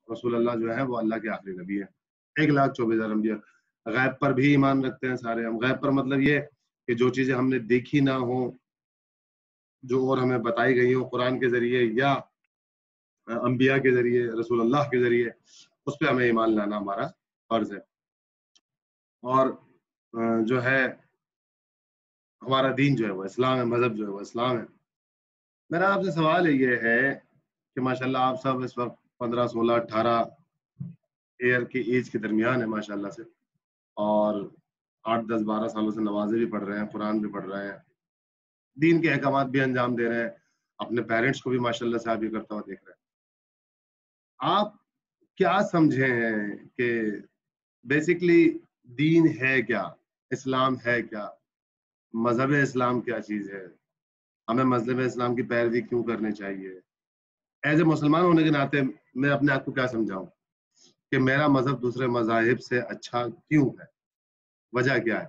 رسول اللہ جو ہے وہ اللہ کے آخری نبی ہے. 1,24,000 انبیاء. غیب پر بھی ایمان رکھتے ہیں سارے ہم. غیب پر مطلب یہ کہ جو چیزیں ہم نے دیکھی نہ ہوں، جو اور ہمیں بتائی گئی ہوں قرآن کے ذریعے یا انبیاء کے ذریعے، رسول اللہ کے ذریعے، اس پہ ہمیں ایمان لانا ہمارا فرض ہے. اور جو ہے ہمارا دین جو ہے وہ اسلام ہے، مذہب جو ہے وہ اسلام ہے. میرا آپ سے سوال یہ ہے کہ ماشاءاللہ آپ سب اس وقت 15 16 18 ایئر کی ایج کے درمیان ہے ماشاءاللہ سے، اور 8 10 12 سالوں سے نمازیں بھی پڑھ رہے ہیں، قرآن بھی پڑھ رہے ہیں، دین کے احکامات بھی انجام دے رہے ہیں، اپنے پیرنٹس کو بھی ماشاءاللہ سے آپ یہ کرتا ہوا دیکھ رہے ہیں. آپ کیا سمجھے ہیں کہ بیسکلی دین ہے کیا، اسلام ہے کیا، مذہب اسلام کیا چیز ہے، ہمیں مذہب اسلام کی پیروی کیوں کرنی چاہیے؟ ایز اے مسلمان ہونے کے ناطے میں اپنے آپ کو کیا سمجھاؤں کہ میرا مذہب دوسرے مذاہب سے اچھا کیوں ہے، وجہ کیا ہے؟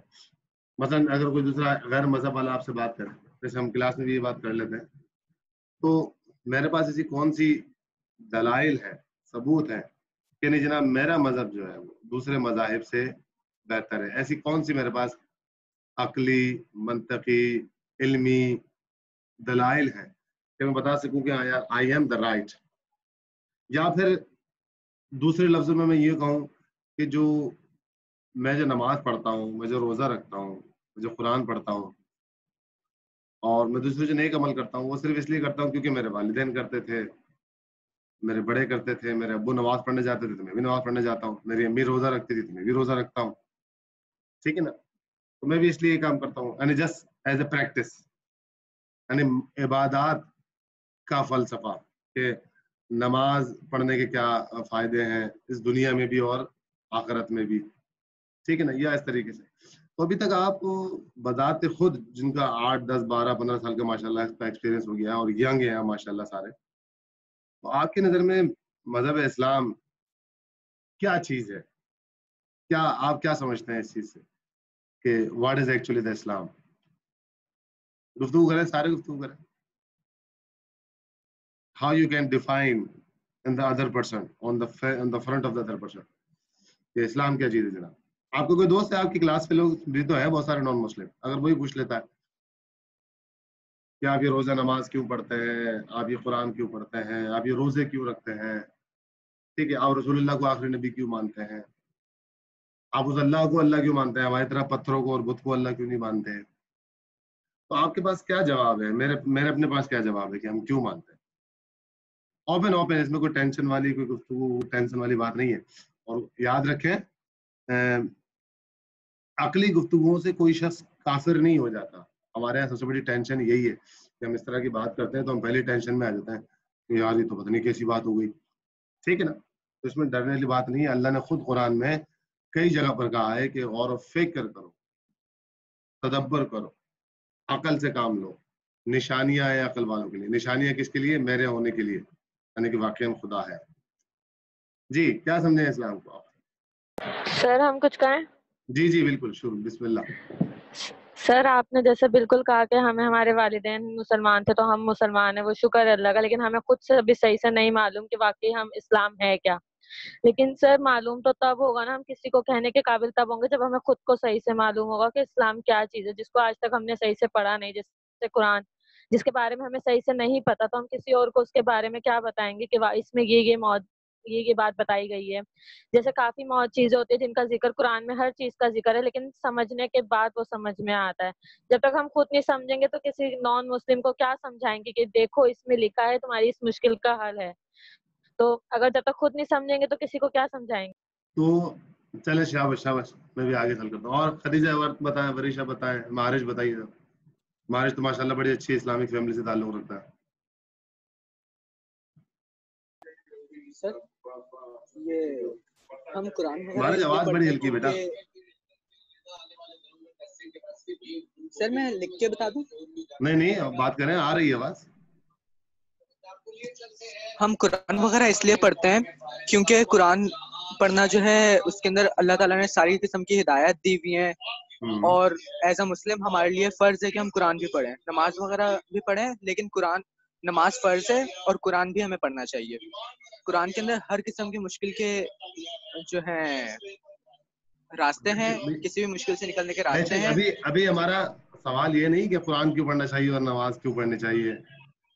مثلا اگر کوئی دوسرا غیر مذہب والا آپ سے بات کرے، جیسے ہم کلاس میں بھی یہ بات کر لیتے ہیں، تو میرے پاس ایسی کون سی دلائل ہے، ثبوت ہے کہ نہیں جناب میرا مذہب جو ہے وہ دوسرے مذاہب سے بہتر ہے؟ ایسی کون سی میرے پاس عقلی، منطقی، علمی دلائل ہیں کہ میں بتا سکوں کہ آئی ایم دا رائٹ؟ یا پھر دوسرے لفظوں میں یہ کہوں کہ میں جو نماز پڑھتا ہوں، میں جو روزہ رکھتا ہوں، میں جو قرآن پڑھتا ہوں، اور میں دوسرے جو نیک عمل کرتا ہوں، وہ صرف اس لیے کرتا ہوں کیونکہ میرے والدین کرتے تھے، میرے بڑے کرتے تھے، میرے ابو نماز پڑھنے جاتے تھے تو میں بھی نماز پڑھنے جاتا ہوں، میری امی روزہ رکھتی تھی تو میں بھی روزہ رکھتا ہوں. ٹھیک ہے نا؟ تو میں بھی اس لیے یہ کام کرتا ہوں، یعنی جسٹ ایز اے پریکٹس، یعنی عبادات کا فلسفہ کہ نماز پڑھنے کے کیا فائدے ہیں اس دنیا میں بھی اور آخرت میں بھی. ٹھیک ہے نا؟ یا اس طریقے سے. تو ابھی تک آپ بذات خود جن کا 8 10 12 15 سال کا ماشاءاللہ اس کا ایکسپیرینس ہو گیا اور ینگ ہیں ماشاءاللہ سارے، تو آپ کی نظر میں مذہب اسلام کیا چیز ہے؟ کیا آپ کیا سمجھتے ہیں اس چیز سے کہ واٹ از ایکچولی دا اسلام؟ گفتگو کریں، سارے گفتگو کریں. How you can define in the other person on the front of the other person کہ اسلام کیا چیز ہے جناب؟ آپ کو کوئی دوست ہے آپ کی کلاس کے لوگ بھی تو ہے بہت سارے نان مسلم، اگر وہی پوچھ لیتا ہے کہ آپ یہ روزہ نماز کیوں پڑھتے ہیں، آپ یہ قرآن کیوں پڑھتے ہیں، آپ یہ روزے کیوں رکھتے ہیں، ٹھیک ہے، آپ رسول اللہ کو آخری نبی کیوں مانتے ہیں، آپ اس اللہ کو اللہ کیوں مانتے ہیں، ہماری طرح پتھروں کو اور بت کو اللہ کیوں نہیں مانتے ہیں؟ تو آپ کے پاس کیا جواب ہے؟ میرے اپنے پاس کیا جواب ہے کہ ہم کیوں مانتے ہیں؟ اوپن اس میں کوئی ٹینشن والی کوئی گفتگو ٹینشن والی بات نہیں ہے. اور یاد رکھیں عقلی گفتگوؤں سے کوئی شخص کافر نہیں ہو جاتا. ہمارے یہاں سب سے بڑی ٹینشن یہی ہے کہ ہم اس طرح کی بات کرتے ہیں تو ہم پہلی ٹینشن میں آ جاتے ہیں کہ یار یہ تو پتہ نہیں کیسی بات ہو گئی. ٹھیک ہے نا؟ تو اس میں ڈرنے والی بات نہیں ہے. اللہ نے خود قرآن میں کئی جگہ پر کہا ہے کہ غور و فکر کرو، تدبر کرو، عقل سے کام لو. نشانیاں ہیں عقل والوں کے لیے. نشانیاں کس کے لیے؟ میرے ہونے کے لیے، یعنی کہ واقعی خدا ہے. جی کیا سمجھیں اسلام کو آپ؟ سر ہم کچھ کہیں؟ جی جی بالکل، شروع بسم اللہ. سر آپ نے جیسے بالکل کہا کہ ہمیں ہمارے والدین مسلمان تھے تو ہم مسلمان ہیں، وہ شکر ہے اللہ کا، لیکن ہمیں خود سے ابھی صحیح سے نہیں معلوم کہ واقعی ہم اسلام ہے کیا. لیکن سر معلوم تو تب ہوگا نا، ہم کسی کو کہنے کے قابل تب ہوں گے جب ہمیں خود کو صحیح سے معلوم ہوگا کہ اسلام کیا چیز ہے، جس کو آج تک ہم نے صحیح سے پڑھا نہیں، جیسے قرآن، جس کے بارے میں ہمیں صحیح سے نہیں پتا، تو ہم کسی اور کو اس کے بارے میں کیا بتائیں گے کہ اس میں یہ بات بتائی گئی ہے. جیسے کافی موت چیزیں ہوتی ہیں جن کا ذکر قرآن میں ہر چیز کا ذکر ہے، لیکن سمجھنے کے بعد وہ سمجھ میں آتا ہے. جب تک ہم خود نہیں سمجھیں گے تو کسی نان مسلم کو کیا سمجھائیں گے کہ دیکھو اس میں لکھا ہے تمہاری اس مشکل کا حل ہے. تو اگر جب تک خود نہیں سمجھیں گے تو کسی کو کیا سمجھائیں گے؟ تو چلے شاباش میں بھی آگے چل کرتا ہوں. اور خدیجہ بتائیں، وریشہ بتائیں، مہارش بتائیے. مہارش تو ماشاءاللہ بڑی اچھی اسلامک فیملی سے تعلق رکھتا ہے. سر یہ ہم قرآن مہارش آواز بڑی ہلکی بیٹا. سر میں لکھ کے بتا دوں؟ نہیں اب بات کریں، آ رہی ہے آواز. ہم قرآن وغیرہ اس لیے پڑھتے ہیں کیونکہ قرآن پڑھنا جو ہے اس کے اندر اللہ تعالیٰ نے ساری قسم کی ہدایت دی ہوئی ہیں، اور ایز اے مسلم ہمارے لیے فرض ہے کہ ہم قرآن بھی پڑھیں، نماز وغیرہ بھی پڑھیں، لیکن نماز فرض ہے اور قرآن بھی ہمیں پڑھنا چاہیے. قرآن کے اندر ہر قسم کی مشکل کے جو ہیں راستے ہیں, کسی بھی مشکل سے نکلنے کے راستے ہیں. ابھی ہمارا سوال یہ نہیں کہ قرآن کیوں پڑھنا چاہیے اور نماز کیوں پڑھنی چاہیے.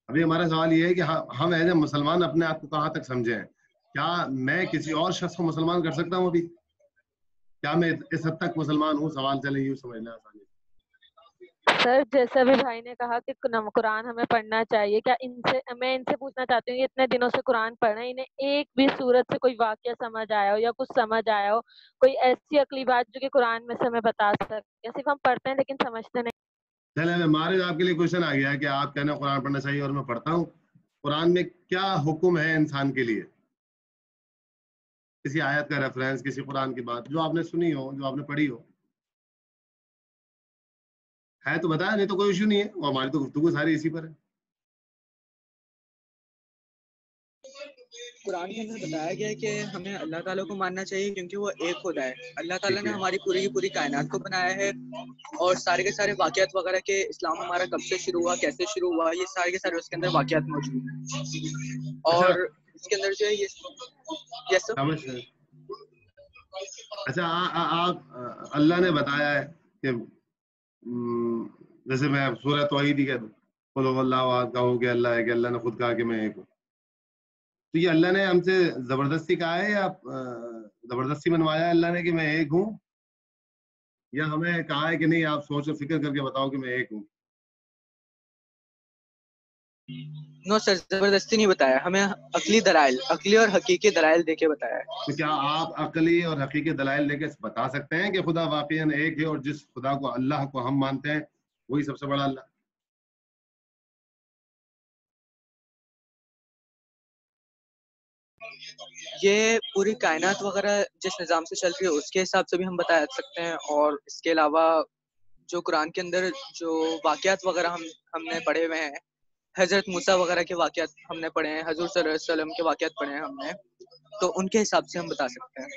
ابھی ہمارا سوال یہ ہے کہ ہم ایز اے مسلمان اپنے آپ کو کہاں تک سمجھیں. کیا میں کسی اور شخص کو مسلمان کر سکتا ہوں؟ ابھی کیا میں اس حد تک مسلمان ہوں؟ سوال چلے یوں سمجھنا آسانی. سر جیسا بھی بھائی نے کہا کہ قرآن ہمیں پڑھنا چاہیے, کیا میں ان سے پوچھنا چاہتی ہوں, یہ اتنے دنوں سے قرآن پڑھ رہے ہیں, انہیں ایک بھی صورت سے کوئی واقعہ سمجھ آیا ہو یا کچھ سمجھ آیا ہو, کوئی ایسی عقلی بات جو کہ قرآن میں سے ہمیں بتا سکے؟ صرف ہم پڑھتے ہیں لیکن سمجھتے نہیں. چلے مارے آپ کے لیے کوشچن آ گیا ہے کہ آپ کہنا قرآن پڑھنا چاہیے اور میں پڑھتا ہوں. قرآن میں کیا حکم ہے انسان کے لیے؟ کسی آیت کا ریفرنس, کسی قرآن کی بات جو آپ نے سنی ہو, جو آپ نے پڑھی ہو, ہے تو بتایا, نہیں تو کوئی ایشو نہیں ہے. وہ ہماری تو گفتگو ساری اسی پر ہے. قرآن کے اندر بتایا گیا ہے کہ ہمیں اللہ تعالیٰ کو ماننا چاہیے کیونکہ وہ ایک خدا ہے. اللہ تعالیٰ نے ہماری پوری کی پوری کائنات کو بنایا ہے, اور سارے کے سارے واقعات وغیرہ کے اسلام ہمارا کب سے شروع ہوا, کیسے شروع ہوا, یہ سارے کے سارے اس کے اندر واقعات موجود ہیں. اور اس کے اندر جو ہے یہ سب اچھا آپ اللہ نے بتایا ہے کہ جیسے میں سورہ توحید ہی کہہ دوں, قل هو اللہ احد, کہو کہ اللہ ہے, کہ اللہ نے خود کہا کہ میں ایک ہوں. تو یہ اللہ نے ہم سے زبردستی کہا ہے یا زبردستی منوایا ہے اللہ نے کہ میں ایک ہوں, یا ہمیں کہا ہے کہ نہیں آپ سوچ و فکر کر کے بتاؤ کہ میں ایک ہوں؟ نو سر, زبردستی نہیں بتایا, ہمیں عقلی دلائل, عقلی اور حقیقی دلائل دے کے بتایا ہے. تو کیا آپ عقلی اور حقیقی دلائل لے کے بتا سکتے ہیں کہ خدا واقعاً ایک ہے, اور جس خدا کو اللہ کو ہم مانتے ہیں وہی سب سے بڑا اللہ؟ یہ پوری کائنات وغیرہ جس نظام سے چل رہی ہے اس کے حساب سے بھی ہم بتا سکتے ہیں, اور اس کے علاوہ جو قرآن کے اندر جو واقعات وغیرہ ہم نے پڑھے ہوئے ہیں, حضرت موسیٰ وغیرہ کے واقعات ہم نے پڑھے ہیں, حضور صلی اللہ علیہ وسلم کے واقعات پڑھے ہیں ہم نے, تو ان کے حساب سے ہم بتا سکتے ہیں.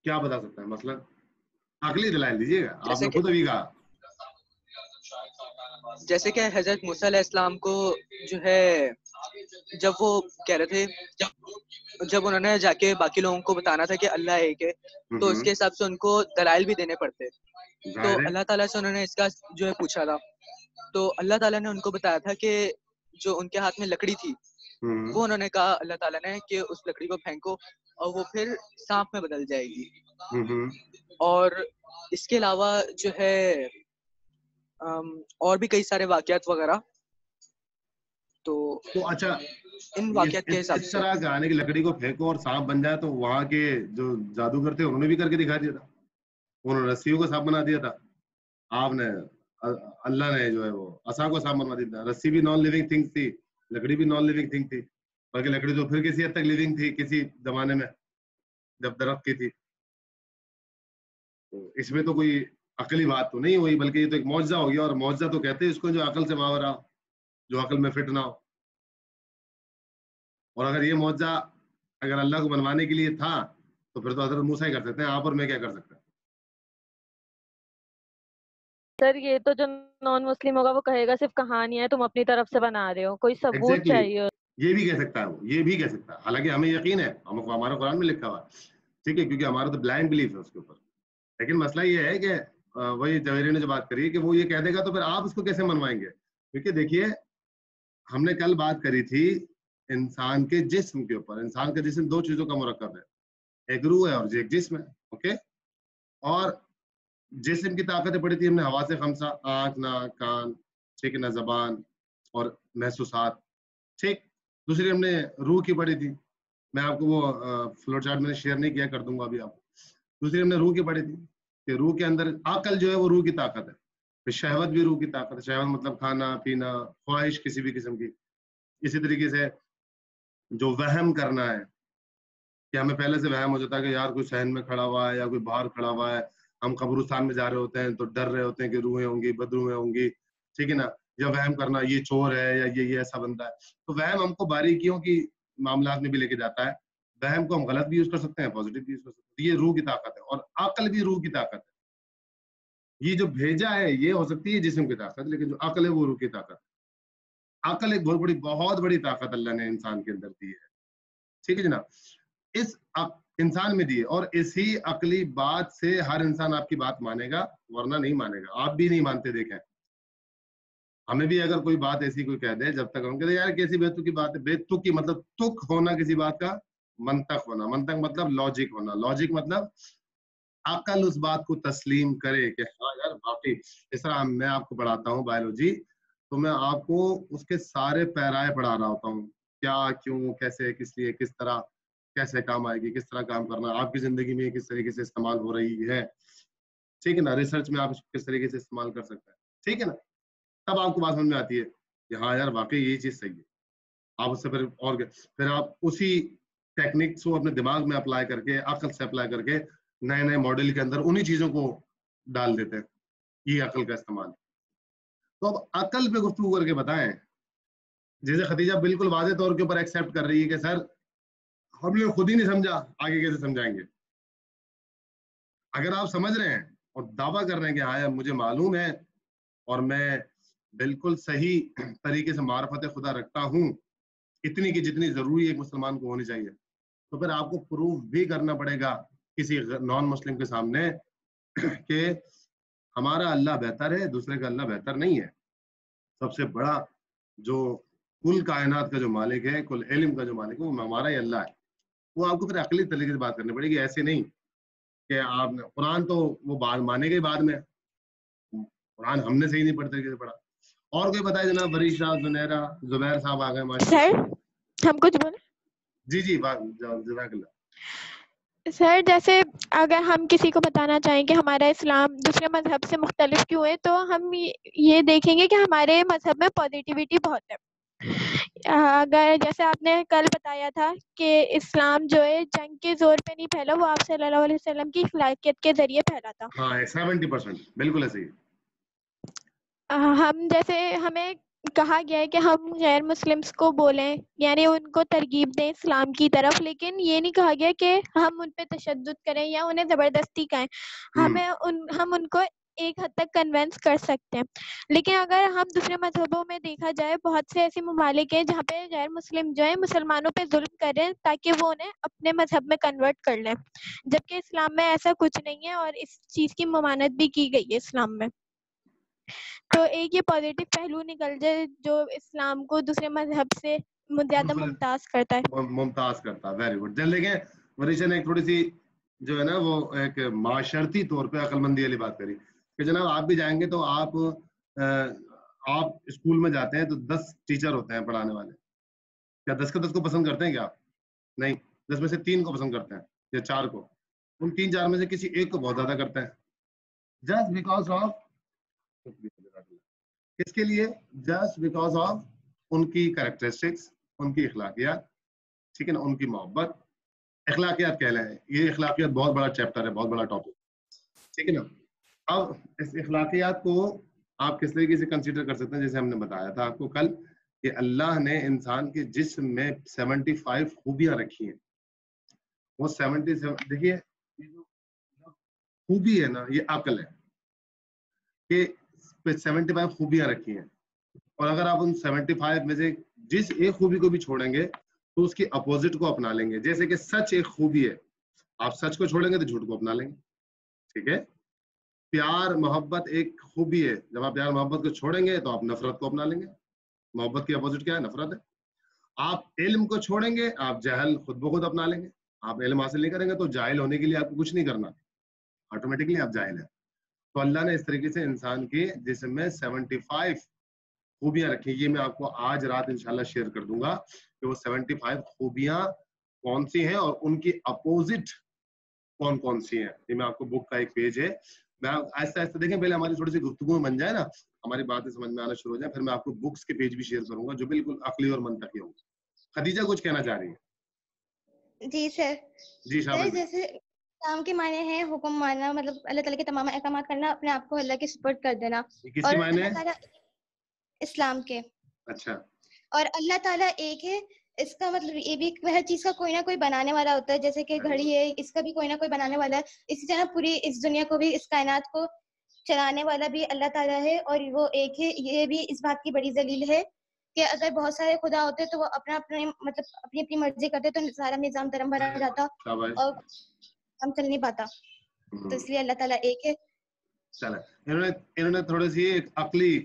کیا بتا سکتے ہیں؟ مثلا عقلی دلائل دیجیے گا, آپ نے خود ابھی کہا. جیسے کہ حضرت موسیٰ علیہ السلام کو جو ہے جب وہ کہہ رہے تھے, جب انہوں نے جا کے باقی لوگوں کو بتانا تھا کہ اللہ ایک ہے, تو اس کے حساب سے ان کو دلائل بھی دینے پڑتے. تو اللہ تعالیٰ سے انہوں نے اس کا جو ہے پوچھا تھا, تو اللہ تعالیٰ نے ان کو بتایا تھا کہ جو ان کے ہاتھ میں لکڑی تھی وہ انہوں نے کہا اللہ تعالیٰ نے کہ اس لکڑی کو پھینکو اور وہ پھر سانپ میں بدل جائے گی. اور اس کے علاوہ جو ہے اور بھی کئی سارے واقعات وغیرہ. تو اچھا, ان واقعات کے حساب اس سے طرح کہانے کی لکڑی کو پھینکو اور سانپ بن جائے, تو وہاں کے جو جادوگر تھے انہوں نے بھی کر کے دکھا دیا تھا, انہوں نے رسیوں کو سانپ بنا دیا تھا. آپ نے اللہ نے جو ہے وہ عصا کو سانپ بنوا دیا تھا. رسی بھی نان لیونگ تھنگ تھی, لکڑی بھی نان لیونگ تھنگ تھی, بلکہ لکڑی تو پھر کسی حد تک لیونگ تھی کسی زمانے میں جب درخت کی تھی. تو اس میں تو کوئی عقلی بات تو نہیں ہوئی, بلکہ یہ تو ایک معجزہ ہو گیا, اور معجزہ تو کہتے ہیں اس کو جو عقل سے ماورا, جو عقل میں فٹ نہ ہو. اور اگر یہ معجزہ اگر اللہ کو بنوانے کے لیے تھا تو پھر تو حضرت موسیٰ ہی کر سکتے ہیں, آپ اور میں کیا کر سکتے ہیں؟ سر یہ تو جو نان مسلم ہوگا وہ کہے گا صرف کہانی ہے, تم اپنی طرف سے بنا رہے ہو, کوئی ثبوت چاہیے. یہ بھی کہہ سکتا ہے, وہ یہ بھی کہہ سکتا ہے, حالانکہ ہمیں یقین ہے, ہمارا قرآن میں لکھا ہوا ہے, ٹھیک ہے, کیونکہ ہمارا تو بلائنڈ بلیف ہے اس کے اوپر. لیکن مسئلہ یہ ہے کہ وہی جوہری نے جو بات کری کہ وہ یہ کہہ دے گا تو پھر آپ اس کو کیسے منوائیں گے؟ کیونکہ دیکھیے ہم نے کل بات کری تھی انسان کے جسم کے اوپر. انسان کا جسم دو چیزوں کا مرکب ہے, ایک روح ہے اور ایک جسم ہے. اوکے, اور جسم کی طاقتیں پڑھی تھی ہم نے حواس خمسہ, آنکھ, ناک, کان, ٹھیک ہے نا, زبان اور محسوسات, ٹھیک. دوسری ہم نے روح کی پڑھی تھی, میں آپ کو وہ فلو چارٹ میں نے شیئر نہیں کیا, کر دوں گا ابھی آپ کو. دوسری ہم نے روح کی پڑھی تھی کہ روح کے اندر عقل جو ہے وہ روح کی طاقت ہے, پھر شہوت بھی روح کی طاقت ہے. شہوت مطلب کھانا پینا, خواہش کسی بھی قسم کی. اسی طریقے سے جو وہم کرنا ہے کہ ہمیں پہلے سے وہم ہو جاتا ہے کہ یار کوئی صحن میں کھڑا ہوا ہے یا کوئی باہر کھڑا ہوا ہے, ہم قبرستان میں جا رہے ہوتے ہیں تو ڈر رہے ہوتے ہیں کہ روحیں ہوں گی, بدروحیں ہوں گی, ٹھیک ہے نا, یا وہم کرنا یہ چور ہے یا یہ ایسا بندہ ہے. تو وہم ہم کو باریکیوں کی معاملات میں بھی لے کے جاتا ہے. وہم کو ہم غلط بھی یوز کر سکتے ہیں, پازیٹیو بھی یوز کر سکتے ہیں. یہ روح کی طاقت ہے, اور عقل بھی روح کی طاقت ہے. یہ جو بھیجا ہے یہ ہو سکتی ہے جسم کی طاقت, لیکن جو عقل ہے وہ روح کی طاقت ہے. عقل ایک بہت بڑی طاقت اللہ نے انسان کے اندر دی ہے, ٹھیک ہے جناب, اس انسان میں دی ہے, اور اسی عقلی بات سے ہر انسان آپ کی بات مانے گا, ورنہ نہیں مانے گا. آپ بھی نہیں مانتے, دیکھیں ہمیں بھی اگر کوئی بات ایسی کوئی کہہ دے, جب تک ہم کہتے ہیں یار کیسی بے تکی بات ہے, بے تکی مطلب تک ہونا کسی بات کا, منطق ہونا, منطق مطلب لاجک ہونا, لاجک مطلب عقل اس بات کو تسلیم کرے کہ ہاں یار واقعی. اس طرح میں آپ کو پڑھاتا ہوں بایولوجی, تو میں آپ کو اس کے سارے پیرائے پڑھا رہا ہوتا ہوں, کیا کیوں کیسے کس لیے کس طرح کیسے کام آئے گی, کس طرح کام کرنا, آپ کی زندگی میں کس طریقے سے استعمال ہو رہی ہے, ٹھیک ہے نا, ریسرچ میں آپ اس کو کس طریقے سے استعمال کر سکتے ہیں, ٹھیک ہے نا, تب آپ کو بات سمجھ میں آتی ہے کہ ہاں یار واقعی یہ چیز صحیح ہے. آپ اس سے پھر آپ اسی ٹیکنیکس کو اپنے دماغ میں اپلائی کر کے, عقل سے اپلائی کر کے نئے نئے ماڈل کے اندر انہی چیزوں کو ڈال دیتے ہیں. یہ عقل کا استعمال. تو اب عقل پہ گفتگو کر کے بتائیں, جیسے خدیجہ بالکل واضح طور کے اوپر ایکسیپٹ کر رہی ہے کہ سر ہم نے خود ہی نہیں سمجھا, آگے کیسے سمجھائیں گے. اگر آپ سمجھ رہے ہیں اور دعویٰ کر رہے ہیں کہ ہاں مجھے معلوم ہے اور میں بالکل صحیح طریقے سے معرفت خدا رکھتا ہوں, اتنی کی جتنی ضروری ایک مسلمان کو ہونی چاہیے, تو پھر آپ کو پروف بھی کرنا پڑے گا کسی نان مسلم کے سامنے کہ ہمارا اللہ بہتر ہے, دوسرے کا اللہ بہتر نہیں ہے. سب سے بڑا جو کل کائنات کا جو مالک ہے, کل علم کا جو مالک ہے, وہ ہمارا ہی اللہ ہے. وہ آپ کو پھر عقلی طریقے سے بات کرنی پڑے گی, ایسے نہیں کہ آپ نے قرآن تو وہ بات مانے گے بعد میں, قرآن ہم نے صحیح نہیں پڑھ طریقے سے پڑھا. اور کوئی بتائے جناب, وریشہ, زنیرہ, زبیر صاحب آ گئے ماشاءاللہ. سر ہم کچھ بولیں؟ جی جزاک اللہ. سر جیسے اگر ہم کسی کو بتانا چاہیں کہ ہمارا اسلام دوسرے مذہب سے مختلف کیوں ہے, تو ہم یہ دیکھیں گے کہ ہمارے مذہب میں پازیٹیوٹی بہت ہے. اگر جیسے آپ نے کل بتایا تھا کہ اسلام جو ہے جنگ کے زور پہ نہیں پھیلا, وہ آپ صلی اللہ علیہ وسلم کی اخلاقیت کے ذریعے پھیلا تھا. ہاں 70% بالکل ایسے ہی. ہم جیسے ہمیں کہا گیا ہے کہ ہم غیر مسلمس کو بولیں, یعنی ان کو ترغیب دیں اسلام کی طرف, لیکن یہ نہیں کہا گیا کہ ہم ان پہ تشدد کریں یا انہیں زبردستی کہیں. ہم ان کو ایک حد تک کنونس کر سکتے ہیں. لیکن اگر ہم دوسرے مذہبوں میں دیکھا جائے, بہت سے ایسے ممالک ہیں جہاں پہ غیر مسلم جو ہیں مسلمانوں پہ ظلم کر رہے ہیں تاکہ وہ انہیں اپنے مذہب میں کنورٹ کر لیں, جبکہ اسلام میں ایسا کچھ نہیں ہے, اور اس چیز کی ممانعت بھی کی گئی ہے اسلام میں. تو ایک یہ پازیٹیو پہلو نکل جائے جو اسلام کو دوسرے مذہب سے زیادہ ممتاز کرتا ہے. ممتاز کرتا ہے, ویری گڈ. جن لیکن وریشہ نے ایک تھوڑی سی جو ہے نا وہ ایک معاشرتی طور پہ عقل مندی والی بات کری کہ جناب آپ بھی جائیں گے تو آپ اسکول میں جاتے ہیں تو 10 ٹیچر ہوتے ہیں پڑھانے والے, کیا 10 کے 10 کو پسند کرتے ہیں کیا آپ؟ نہیں, 10 میں سے 3 کو پسند کرتے ہیں یا 4 کو. ان 3-4 میں سے کسی ایک کو بہت زیادہ کرتے ہیں, جسٹ بیکاز آف, کس کے لیے؟ جسٹ بیکاز آف ان کی کریکٹرسٹکس, ان کی اخلاقیات, ٹھیک ہے نا, ان کی محبت. اخلاقیات کہہ لیں, یہ اخلاقیات بہت بڑا چیپٹر ہے, بہت بڑا ٹاپک, ٹھیک ہے نا. اب اس اخلاقیات کو آپ کس طریقے سے کنسیڈر کر سکتے ہیں, جیسے ہم نے بتایا تھا آپ کو کل کہ اللہ نے انسان کے جسم میں 75 خوبیاں رکھی ہیں. وہ 77, دیکھیے خوبی ہے نا, یہ عقل ہے کہ 75 خوبیاں رکھی ہیں, اور اگر آپ ان 75 میں سے جس ایک خوبی کو بھی چھوڑیں گے تو اس کی اپوزٹ کو اپنا لیں گے. جیسے کہ سچ ایک خوبی ہے, آپ سچ کو چھوڑیں گے تو جھوٹ کو اپنا لیں گے, ٹھیک ہے. پیار محبت ایک خوبی ہے, جب آپ پیار محبت کو چھوڑیں گے تو آپ نفرت کو اپنا لیں گے. محبت کی اپوزٹ کیا ہے؟ نفرت ہے. آپ علم کو چھوڑیں گے, آپ جہل خود بخود اپنا لیں گے. آپ علم حاصل نہیں کریں گے تو جاہل ہونے کے لیے آپ کو کچھ نہیں کرنا, آٹومیٹکلی آپ جاہل ہیں. تو اللہ نے اس طریقے سے انسان کے جسم میں 75 خوبیاں رکھی. یہ میں آپ کو آج رات انشاءاللہ شیئر کر دوں گا کہ وہ 75 خوبیاں کون سی ہیں اور ان کی اپوزٹ کون کون سی ہیں. یہ میں آپ کو بک کا ایک پیج ہے, میں ایسا ایسا دیکھیں پہلے ہماری تھوڑی سی گفتگو بن جائے نا, ہماری باتیں سمجھ میں آنا شروع ہو جائیں, پھر میں آپ کو بکس کے پیج بھی شیئر کروں گا جو بالکل عقلی اور منطقی ہوں. خدیجہ کچھ کہنا چاہ رہی ہیں؟ جی سر. جی شاباش. جیسے اسلام کے معنی ہیں حکم ماننا, مطلب اللہ تعالیٰ کے تمام احکامات کرنا, اپنے آپ کو اللہ کے سپرد کر دینا. کس کے معنی ہے؟ اسلام کے. اچھا. اور اللہ تعالیٰ ایک ہے, اس کا مطلب یہ بھی ہر چیز کا کوئی نہ کوئی بنانے والا ہوتا ہے. جیسے کہ گھڑی ہے, اس کا بھی کوئی نہ کوئی بنانے والا ہے. اسی طرح پوری اس دنیا کو بھی, اس کائنات کو چلانے والا بھی اللہ تعالیٰ ہے, اور وہ ایک ہے. یہ بھی اس بات کی بڑی دلیل ہے کہ اگر بہت سارے خدا ہوتے تو وہ اپنا اپنے مطلب اپنی اپنی مرضی کرتے تو سارا نظام دھرم بھرا جاتا اور ہم چل نہیں پاتا. تو اس لیے اللہ تعالیٰ ایک ہے. چلے انہوں نے تھوڑی سی ایک عقلی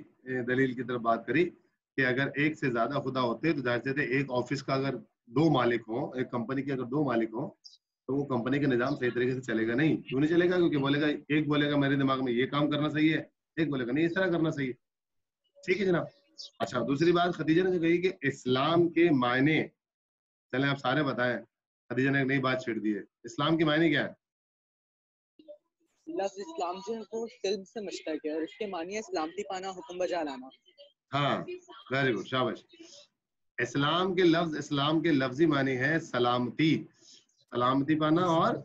دلیل کی طرف بات کری کہ اگر ایک سے زیادہ خدا ہوتے تو ظاہر سی تھے ایک آفس کا اگر 2 مالک ہوں, ایک کمپنی کے اگر 2 مالک ہوں تو وہ کمپنی کا نظام صحیح طریقے سے چلے گا نہیں. کیوں نہیں چلے گا؟ کیونکہ بولے گا ایک بولے گا میرے دماغ میں یہ کام کرنا صحیح ہے, ایک بولے گا نہیں اس طرح کرنا صحیح ہے. ٹھیک ہے جناب. اچھا دوسری بات خدیجہ نے جو کہی کہ اسلام کے معنی, چلیں آپ سارے بتائیں. خدیجہ نے ایک نئی بات چھیڑ دی ہے, اسلام کے معنی کیا ہے؟ لفظ اسلام جو ہے وہ سلم سے مشتق ہے اور اس کے معنی ہے سلامتی پانا, حکم بجا لانا. ہاں ویری گڈ, شاباش. اسلام کے لفظ, اسلام کے لفظی معنی ہے سلامتی, سلامتی پانا اور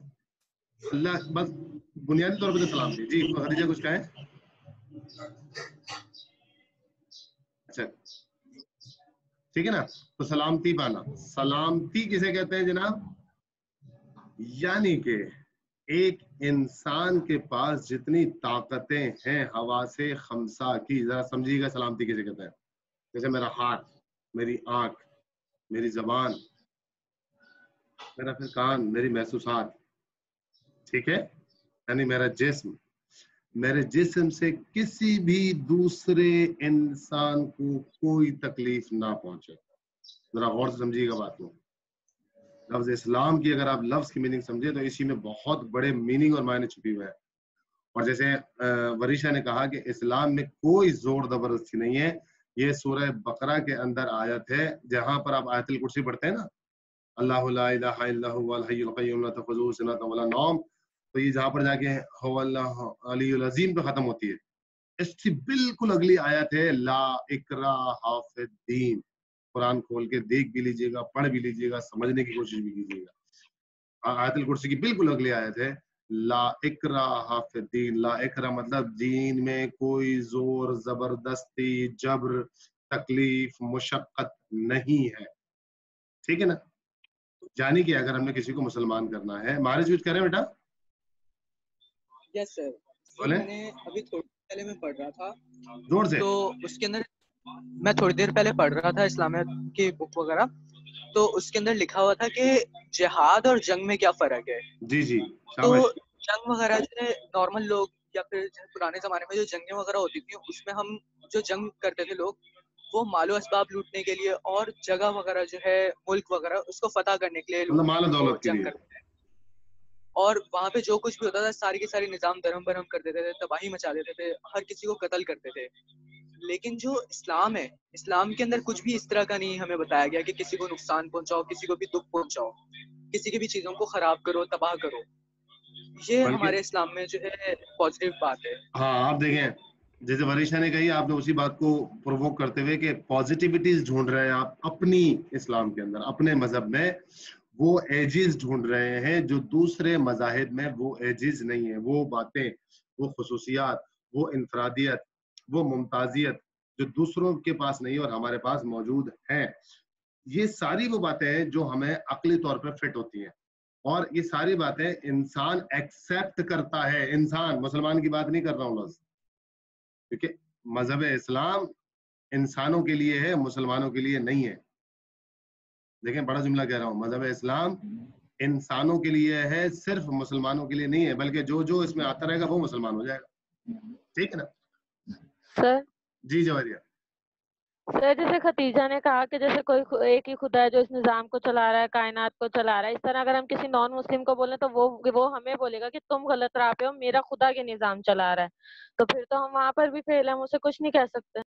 اللہ, بس بنیادی طور پہ تو سلامتی. جی خدیجہ کچھ کہیں؟ اچھا ٹھیک ہے نا. تو سلامتی پانا, سلامتی کسے کہتے ہیں جناب؟ یعنی کہ ایک انسان کے پاس جتنی طاقتیں ہیں حواس خمسہ کی, ذرا سمجھیے گا سلامتی کسے کہتے ہیں. جیسے میرا ہاتھ, میری آنکھ, میری زبان, میرا پھر کان, میری محسوسات, ٹھیک ہے, یعنی میرا جسم, میرے جسم سے کسی بھی دوسرے انسان کو کوئی تکلیف نہ پہنچے. ذرا غور سے سمجھیے گا بات کو. لفظ اسلام کی اگر آپ لفظ کی میننگ سمجھے تو اسی میں بہت بڑے میننگ اور معنی چھپی ہوئے ہیں. اور جیسے وریشا نے کہا کہ اسلام میں کوئی زور زبردستی نہیں ہے. یہ سورہ بقرہ کے اندر آیت ہے جہاں پر آپ آیت الکرسی پڑھتے ہیں نا, اللہ لا الہ الا هو الحی القیوم لا تأخذہ سنۃ ولا نوم, تو یہ جہاں پر جا کے هو اللہ علی العظیم پہ ختم ہوتی ہے. اس کی بالکل اگلی آیت ہے لا اکراہ فی الدین. قرآن کھول کے دیکھ بھی لیجیے گا, پڑھ بھی لیجیے گا, سمجھنے کی کوشش بھی کیجیے گا. آیت الکرسی کی بالکل اگلی آیت ہے لا اکراہ فی الدین. لا اکراہ مطلب دین میں کوئی زور زبردستی, جبر, تکلیف, مشقت نہیں ہے. ٹھیک ہے نا. یعنی کہ اگر ہم نے کسی کو مسلمان کرنا ہے, مارج وچ کریں بیٹا. یس سر, میں نے ابھی تھوڑی پہلے میں پڑھ رہا تھا زور سے, تو اس کے اندر میں تھوڑی دیر پہلے پڑھ رہا تھا اسلامیہ کی بک وغیرہ, تو اس کے اندر لکھا ہوا تھا کہ جہاد اور جنگ میں کیا فرق ہے. جی جی تو جنگ وغیرہ جو ہے نارمل لوگ یا پھر پرانے زمانے میں جو جنگیں وغیرہ ہوتی تھیں اس میں ہم جو جنگ کرتے تھے لوگ, وہ مال و اسباب لوٹنے کے لیے اور جگہ وغیرہ جو ہے ملک وغیرہ اس کو فتح کرنے کے لیے لوگ جنگ کرتے تھے. اور وہاں پہ جو کچھ بھی ہوتا تھا ساری کی ساری نظام دھرم برہم کر دیتے تھے, تباہی مچا دیتے تھے, ہر کسی کو قتل کرتے تھے. لیکن جو اسلام ہے, اسلام کے اندر کچھ بھی اس طرح کا نہیں ہمیں بتایا گیا کہ کسی کو نقصان پہنچاؤ, کسی کو بھی دکھ پہنچاؤ, کسی کی بھی چیزوں کو خراب کرو, تباہ کرو. یہ ہمارے اسلام میں جو ہے پازیٹیو بات ہے. ہاں آپ دیکھیں جیسے وریشا نے کہی, آپ نے اسی بات کو پرووک کرتے ہوئے کہ پازیٹیوٹیز ڈھونڈ رہے ہیں آپ اپنی اسلام کے اندر, اپنے مذہب میں وہ ایجز ڈھونڈ رہے ہیں جو دوسرے مذاہب میں وہ ایجز نہیں ہیں. وہ باتیں, وہ خصوصیات, وہ انفرادیت, وہ ممتازیت جو دوسروں کے پاس نہیں اور ہمارے پاس موجود ہیں, یہ ساری وہ باتیں ہیں جو ہمیں عقلی طور پہ فٹ ہوتی ہیں. اور یہ ساری باتیں انسان ایکسپٹ کرتا ہے. انسان, مسلمان کی بات نہیں کر رہا ہوں لفظ, کیونکہ مذہب اسلام انسانوں کے لیے ہے, مسلمانوں کے لیے نہیں ہے. دیکھیں بڑا جملہ کہہ رہا ہوں, مذہب اسلام انسانوں کے لیے ہے, صرف مسلمانوں کے لیے نہیں ہے, بلکہ جو جو اس میں آتا رہے گا وہ مسلمان ہو جائے گا. ٹھیک ہے نا سر؟ جی جوہریہ. سر جیسے ختیجہ نے کہا کہ جیسے کوئی ایک ہی خدا ہے جو اس نظام کو چلا رہا ہے, کائنات کو چلا رہا ہے, اس طرح اگر ہم کسی نان مسلم کو بولیں تو وہ ہمیں بولے گا کہ تم غلط راہ پہ ہو, میرا خدا کے نظام چلا رہا ہے, تو پھر تو ہم وہاں پر بھی فیل ہیں, ہم اسے کچھ نہیں کہہ سکتے.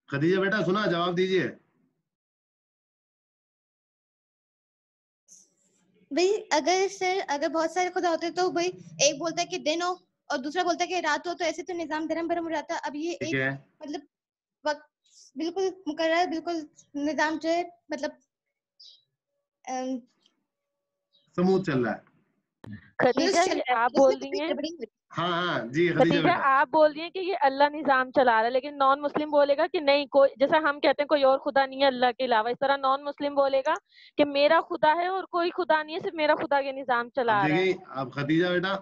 خدیجہ بیٹا سنا, جواب دیجیے. بھائی اگر بہت سارے خدا ہوتے تو بھائی ایک بولتا ہے کہ دن ہو اور دوسرا بولتا ہے کہ رات ہو, تو ایسے تو نظام دھرم بھرم ہو جاتا. اب یہ ایک مطلب وقت بالکل مقرر, بالکل نظام جو ہے مطلب سموتھ چل رہا ہے. خدیجہ آپ بول رہی ہیں, ہاں جی خدیجہ آپ بول رہی ہیں کہ یہ اللہ نظام چلا رہا ہے, لیکن نان مسلم بولے گا کہ نہیں, کوئی جیسا ہم کہتے ہیں کوئی اور خدا نہیں ہے اللہ کے علاوہ, اس طرح نان مسلم بولے گا کہ میرا خدا ہے اور کوئی خدا نہیں ہے, صرف میرا خدا کے نظام چلا رہا ہے. اب خدیجہ بیٹا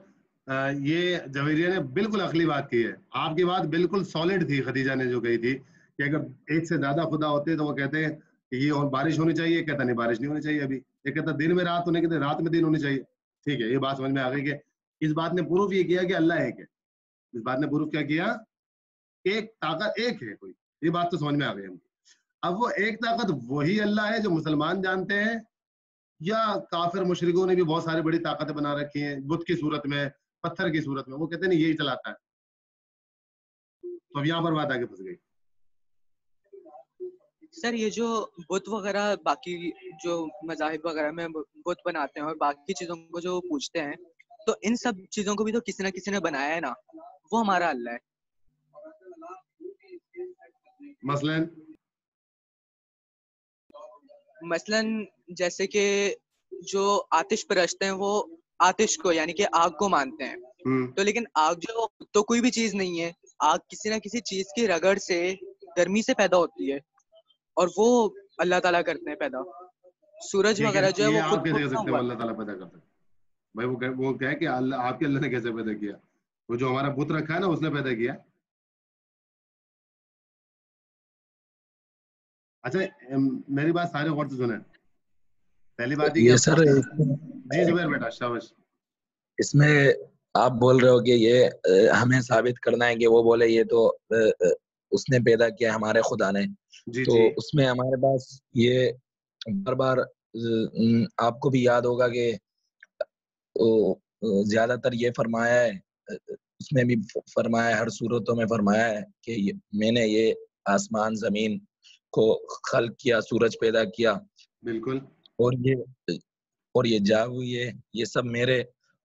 یہ جوہریہ نے بالکل عقلی بات کی ہے. آپ کی بات بالکل سالڈ تھی خدیجہ نے جو کہی تھی کہ اگر ایک سے زیادہ خدا ہوتے تو وہ کہتے ہیں کہ یہ اور بارش ہونی چاہیے, کہتا نہیں بارش نہیں ہونی چاہیے ابھی, یہ کہتا دن میں رات ہونے کے, رات میں دن ہونی چاہیے. ٹھیک ہے, یہ بات سمجھ میں آ گئی کہ اس بات نے پروف یہ کیا کہ اللہ ایک ہے. اس بات نے پروف کیا کیا, ایک طاقت ایک ہے کوئی, یہ بات تو سمجھ میں آ گئی ہم. اب وہ ایک طاقت وہی اللہ ہے جو مسلمان جانتے ہیں, یا کافر مشرکوں نے بھی بہت ساری بڑی طاقتیں بنا رکھی ہیں بت کی صورت میں, پتھر کی صورت میں, وہ کہتے ہیں نہیں یہی چلاتا ہے. تو اب یہاں پر بات آگے پھنس گئی. سر یہ جو بت وغیرہ باقی جو مذاہب وغیرہ میں بت بناتے ہیں اور باقی چیزوں کو جو پوچھتے ہیں, تو ان سب چیزوں کو بھی تو کسی نہ کسی نے بنایا ہے نا, وہ ہمارا اللہ ہے. مثلاً جیسے کہ جو آتش پرست ہیں وہ آتش کو یعنی کہ آگ کو مانتے ہیں, تو لیکن آگ جو تو کوئی بھی چیز نہیں ہے, آگ کسی نہ کسی چیز کی رگڑ سے گرمی سے پیدا ہوتی ہے, اور وہ اللہ تعالیٰ کرتے ہیں پیدا. سورج وغیرہ جو ہے وہ آپ کیسے کہہ سکتے ہیں اللہ تعالیٰ پیدا کرتے ہیں؟ بھائی وہ کہے کہ اللہ, آپ کے اللہ نے کیسے پیدا کیا؟ وہ جو ہمارا بت رکھا ہے نا اس نے پیدا کیا. اچھا میری بات سارے غور سے سنیں. پہلی بات یہ سر جی زبیر بیٹا شاباش. اس میں آپ بول رہے ہو کہ یہ ہمیں ثابت کرنا ہے کہ وہ بولے یہ تو اس نے پیدا کیا ہمارے خدا نے, تو اس میں ہمارے پاس یہ بار بار آپ کو بھی یاد ہوگا کہ زیادہ تر یہ فرمایا ہے, اس میں بھی فرمایا ہے, ہر صورتوں میں فرمایا ہے کہ میں نے یہ آسمان زمین کو خلق کیا, سورج پیدا کیا, بالکل, اور یہ جاگ ہوئی ہے, یہ سب میرے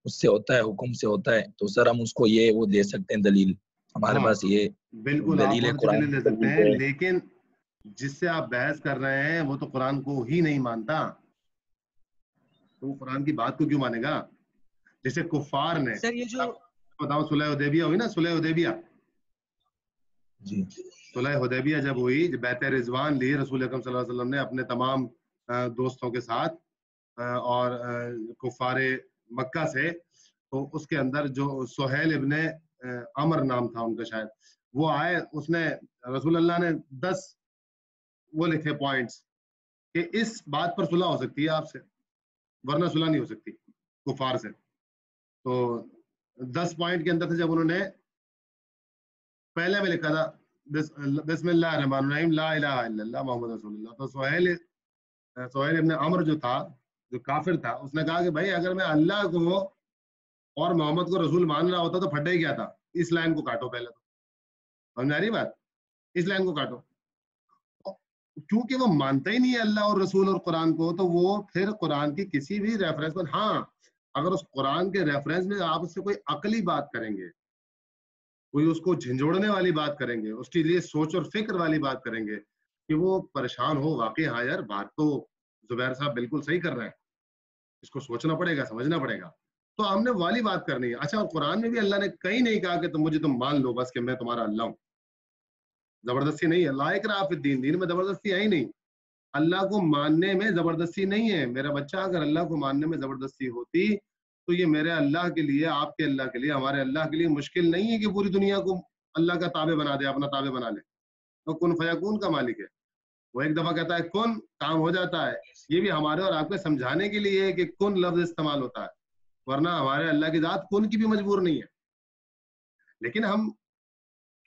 اس سے ہوتا ہے, حکم سے ہوتا ہے. تو سر ہم اس کو یہ وہ دے سکتے ہیں دلیل, ہمارے پاس یہ بالکل دلیل ہے, قرآن دے سکتے ہیں, لیکن جس سے آپ بحث کر رہے ہیں وہ تو قرآن کو ہی نہیں مانتا, تو وہ قرآن کی بات کو کیوں مانے گا؟ جیسے کفار نے, سر یہ جو بتاؤ صلح حدیبیہ ہوئی نا, صلح حدیبیہ, جی صلح حدیبیہ جب ہوئی, جب بیعت رضوان لی رسول اکرم صلی اللہ علیہ وسلم نے اپنے تمام دوستوں کے ساتھ اور کفار مکہ سے, تو اس کے اندر جو سہیل ابن عمر نام تھا ان کا شاید, وہ آئے, اس نے رسول اللہ نے 10 وہ لکھے پوائنٹس کہ اس بات پر صلح ہو سکتی ہے آپ سے, ورنہ صلح نہیں ہو سکتی کفار سے. تو 10 پوائنٹ کے اندر سے جب انہوں نے پہلے میں لکھا تھا بسم اللہ الرحمن الرحیم لا الہ الا اللہ محمد رسول اللہ, تو سہیل ابن عمر جو تھا, جو کافر تھا, اس نے کہا کہ بھائی اگر میں اللہ کو اور محمد کو رسول مان رہا ہوتا تو پھٹا ہی کیا تھا, اس لائن کو کاٹو پہلے, تو سمجھ آ رہی بات, اس لائن کو کاٹو. کیونکہ وہ مانتا ہی نہیں ہے اللہ اور رسول اور قرآن کو, تو وہ پھر قرآن کی کسی بھی ریفرنس پر, ہاں اگر اس قرآن کے ریفرنس میں آپ اس سے کوئی عقلی بات کریں گے, کوئی اس کو جھنجھوڑنے والی بات کریں گے, اس کے لیے سوچ اور فکر والی بات کریں گے کہ وہ پریشان ہو واقعی, ہاں یار بات تو زبیر صاحب بالکل صحیح کر رہے ہیں, اس کو سوچنا پڑے گا, سمجھنا پڑے گا, تو ہم نے والی بات کرنی ہے. اچھا, اور قرآن میں بھی اللہ نے کہیں نہیں کہا کہ تم مان لو بس کہ میں تمہارا اللہ ہوں, زبردستی نہیں ہے. لا اکراہ فی الدین, دین میں زبردستی ہے ہی نہیں, اللہ کو ماننے میں زبردستی نہیں ہے. میرا بچہ اگر اللہ کو ماننے میں زبردستی ہوتی تو یہ میرے اللہ کے لیے, آپ کے اللہ کے لیے, ہمارے اللہ کے لیے مشکل نہیں ہے کہ پوری دنیا کو اللہ کا تابع بنا دے, اپنا تابع بنا لے. تو کن فیکون کا مالک ہے, وہ ایک دفعہ کہتا ہے کن, کام ہو جاتا ہے. یہ بھی ہمارے اور آپ کو سمجھانے کے لیے کہ کن لفظ استعمال ہوتا ہے, ورنہ ہمارے اللہ کی ذات کن کی بھی مجبور نہیں ہے. لیکن ہم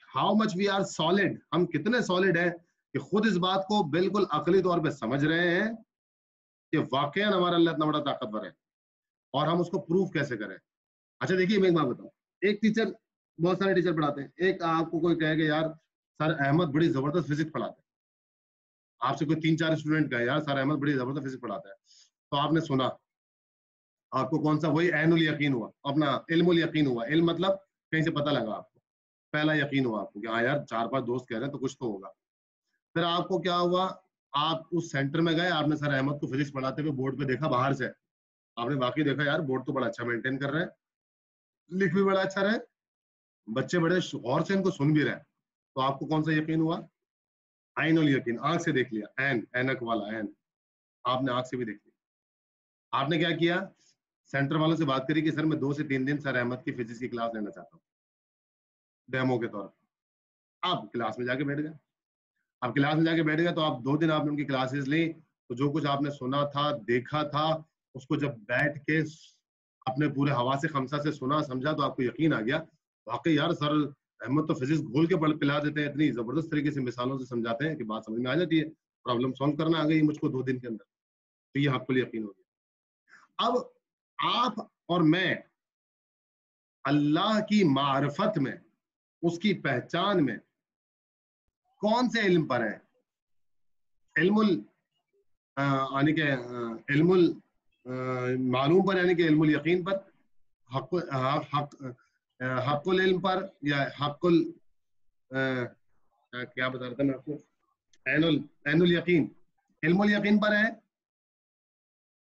how much we are solid, ہم کتنے سالڈ ہیں کہ خود اس بات کو بالکل عقلی طور پہ سمجھ رہے ہیں کہ واقعا ہمارا اللہ اتنا بڑا طاقتور ہے, اور ہم اس کو پروف کیسے کریں. اچھا دیکھیے, میں ایک بات بتاؤں, ایک ٹیچر, بہت سارے ٹیچر پڑھاتے ہیں, ایک آپ کو کوئی کہے کہ یار سر احمد بڑی زبردست فزکس پڑھاتے ہیں, آپ سے کوئی 3-4 اسٹوڈنٹ کہے یار سر احمد بڑی زبردست فزکس پڑھاتا ہے, تو آپ نے سنا, آپ کو کون سا, وہی عین الیقین ہوا, اپنا علم الیقین ہوا, علم مطلب کہیں سے پتہ لگا آپ کو, پہلا یقین ہوا آپ کو کہ ہاں یار 4-5 دوست کہہ رہے ہیں تو کچھ تو ہوگا. پھر آپ کو کیا ہوا, آپ اس سینٹر میں گئے, آپ نے سر احمد کو فزکس پڑھاتے ہوئے بورڈ پہ دیکھا باہر سے, آپ نے واقعی دیکھا یار بورڈ تو بڑا اچھا مینٹین کر رہے ہیں, لکھ بھی بڑا اچھا رہے, بچے بڑے غور سے ان کو سن بھی رہے, تو آپ کو کون سا یقین ہوا؟ عین الیقین, آنکھ سے دیکھ لیا, اینک والا عین, آپ نے آنکھ سے بھی دیکھ لیا. آپ نے کیا کیا, سینٹر والوں سے بات کری کہ سر میں 2 سے 3 دن سر احمد کی فزکس کی کلاس لینا چاہتا ہوں ڈیمو کے طور پر. آپ کلاس میں جا کے بیٹھ گئے, آپ کلاس میں جا کے بیٹھ گئے تو آپ 2 دن آپ نے ان کی کلاسز لی, تو جو کچھ آپ نے سنا تھا دیکھا تھا اس کو جب بیٹھ کے اپنے پورے حواس خمسہ سے سنا سمجھا تو آپ کو یقین آ گیا واقعی یار سر احمد تو فزکس گھول کے پلا دیتے ہیں, اتنی زبردست طریقے سے مثالوں سے سمجھاتے ہیں کہ بات سمجھ میں آ جاتی ہے, پرابلم سالو کرنا آ گئی مجھ کو 2 دن کے اندر. تو یہ آپ کو یقین ہو گیا. اب آپ اور میں اللہ کی معرفت میں, اس کی پہچان میں کون سے علم پر ہے؟ علم یعنی کہ علم معلوم پر, یعنی کہ علم الیقین پر, حق العلم پر, یا حق کیا بتا رہا تھا میں آپ کو, عین الیقین, علم الیقین پر ہے,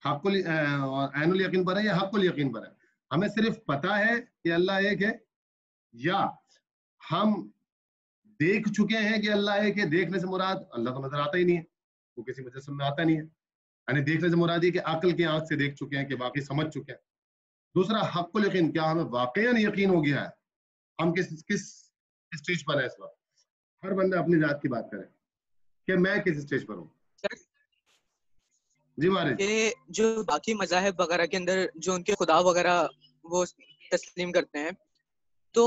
عین الیقین پر ہے یا حق الیقین پر ہے؟ ہمیں صرف پتا ہے کہ اللہ ایک ہے, یا ہم دیکھ چکے ہیں کہ اللہ ایک ہے؟ دیکھنے سے مراد اللہ تو نظر آتا ہی نہیں ہے, وہ کسی مجسم میں آتا نہیں ہے, یعنی دیکھنے سے مراد یہ کہ عقل کی آنکھ سے دیکھ چکے ہیں, کہ باقی سمجھ چکے ہیں. دوسرا حق الیقین, کیا ہمیں واقعاً یقین ہو گیا ہے؟ ہم کس اسٹیج پر ہے اس وقت؟ ہر بندہ اپنی ذات کی بات کرے کہ میں کس اسٹیج پر ہوں. جی مارج, کہ جو باقی مذاہب وغیرہ کے اندر جو ان کے خدا وغیرہ وہ تسلیم کرتے ہیں, تو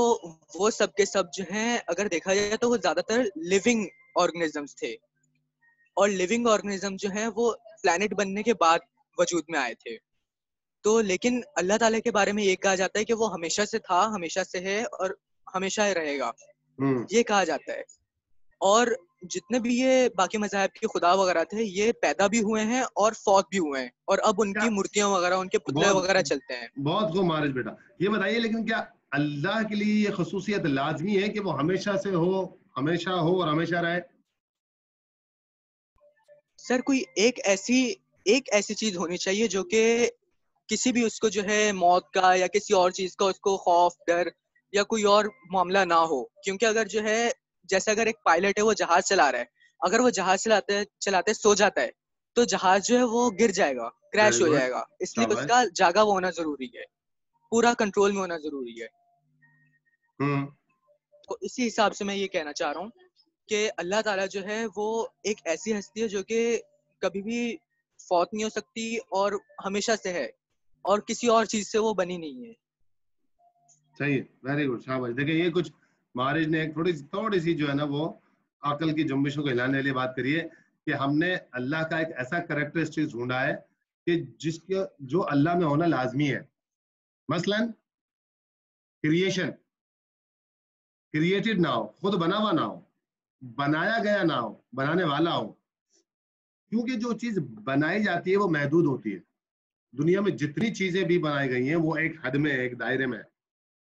وہ سب کے سب جو ہیں اگر دیکھا جائے تو وہ زیادہ تر لیونگ آرگنزمز تھے, اور لیونگ آرگنزم جو ہیں وہ پلانٹ بننے کے بعد وجود میں آئے تھے. تو لیکن اللہ تعالیٰ کے بارے میں یہ کہا جاتا ہے کہ وہ ہمیشہ سے تھا, ہمیشہ سے ہے اور ہمیشہ رہے گا, یہ کہا جاتا ہے. اور جتنے بھی یہ باقی مذاہب کے خدا وغیرہ تھے یہ پیدا بھی ہوئے ہیں اور فوت بھی ہوئے ہیں, اور اب ان کی مورتیاں وغیرہ, ان کے پتلے وغیرہ چلتے ہیں. بہت خوب مارج بیٹا, یہ بتائیے لیکن کیا اللہ کے لیے یہ خصوصیت لازمی ہے کہ وہ ہمیشہ سے ہو, ہمیشہ ہو اور ہمیشہ رہے؟ سر کوئی ایک ایسی چیز ہونی چاہیے جو کہ کسی بھی اس کو جو ہے موت کا یا کسی اور چیز کا اس کو خوف, ڈر یا کوئی اور معاملہ نہ ہو. کیونکہ اگر جو ہے جیسے اگر ایک پائلٹ ہے وہ جہاز چلا رہا ہے, اگر وہ جہاز چلاتے سو جاتا ہے تو جہاز جو ہے وہ گر جائے گا, کریش ہو جائے گا. اس لیے اس کا جاگا وہ ہونا ضروری ہے, پورا کنٹرول میں ہونا ضروری ہے. تو اسی حساب سے میں یہ کہنا چاہ رہا ہوں کہ اللہ تعالیٰ جو ہے وہ ایک ایسی ہستی ہے جو کہ کبھی بھی فوت نہیں ہو سکتی اور ہمیشہ سے ہے, اور کسی اور چیز سے وہ بنی نہیں ہے. صحیح, ویری گڈ, شاباش. دیکھیں یہ کچھ مارج نے ایک تھوڑی سی جو ہے نا وہ عقل کی جنبشوں کو ہلانے کے لیے بات کری ہے کہ ہم نے اللہ کا ایک ایسا کریکٹرسٹکس ڈھونڈا ہے کہ جس کے جو اللہ میں ہونا لازمی ہے. مثلاً کریشن, کریٹڈ نہ ہو, خود بنا ہوا نہ ہو, بنایا گیا نہ ہو, بنانے والا ہو. کیونکہ جو چیز بنائی جاتی ہے وہ محدود ہوتی ہے. دنیا میں جتنی چیزیں بھی بنائی گئی ہیں وہ ایک حد میں, ایک دائرے میں,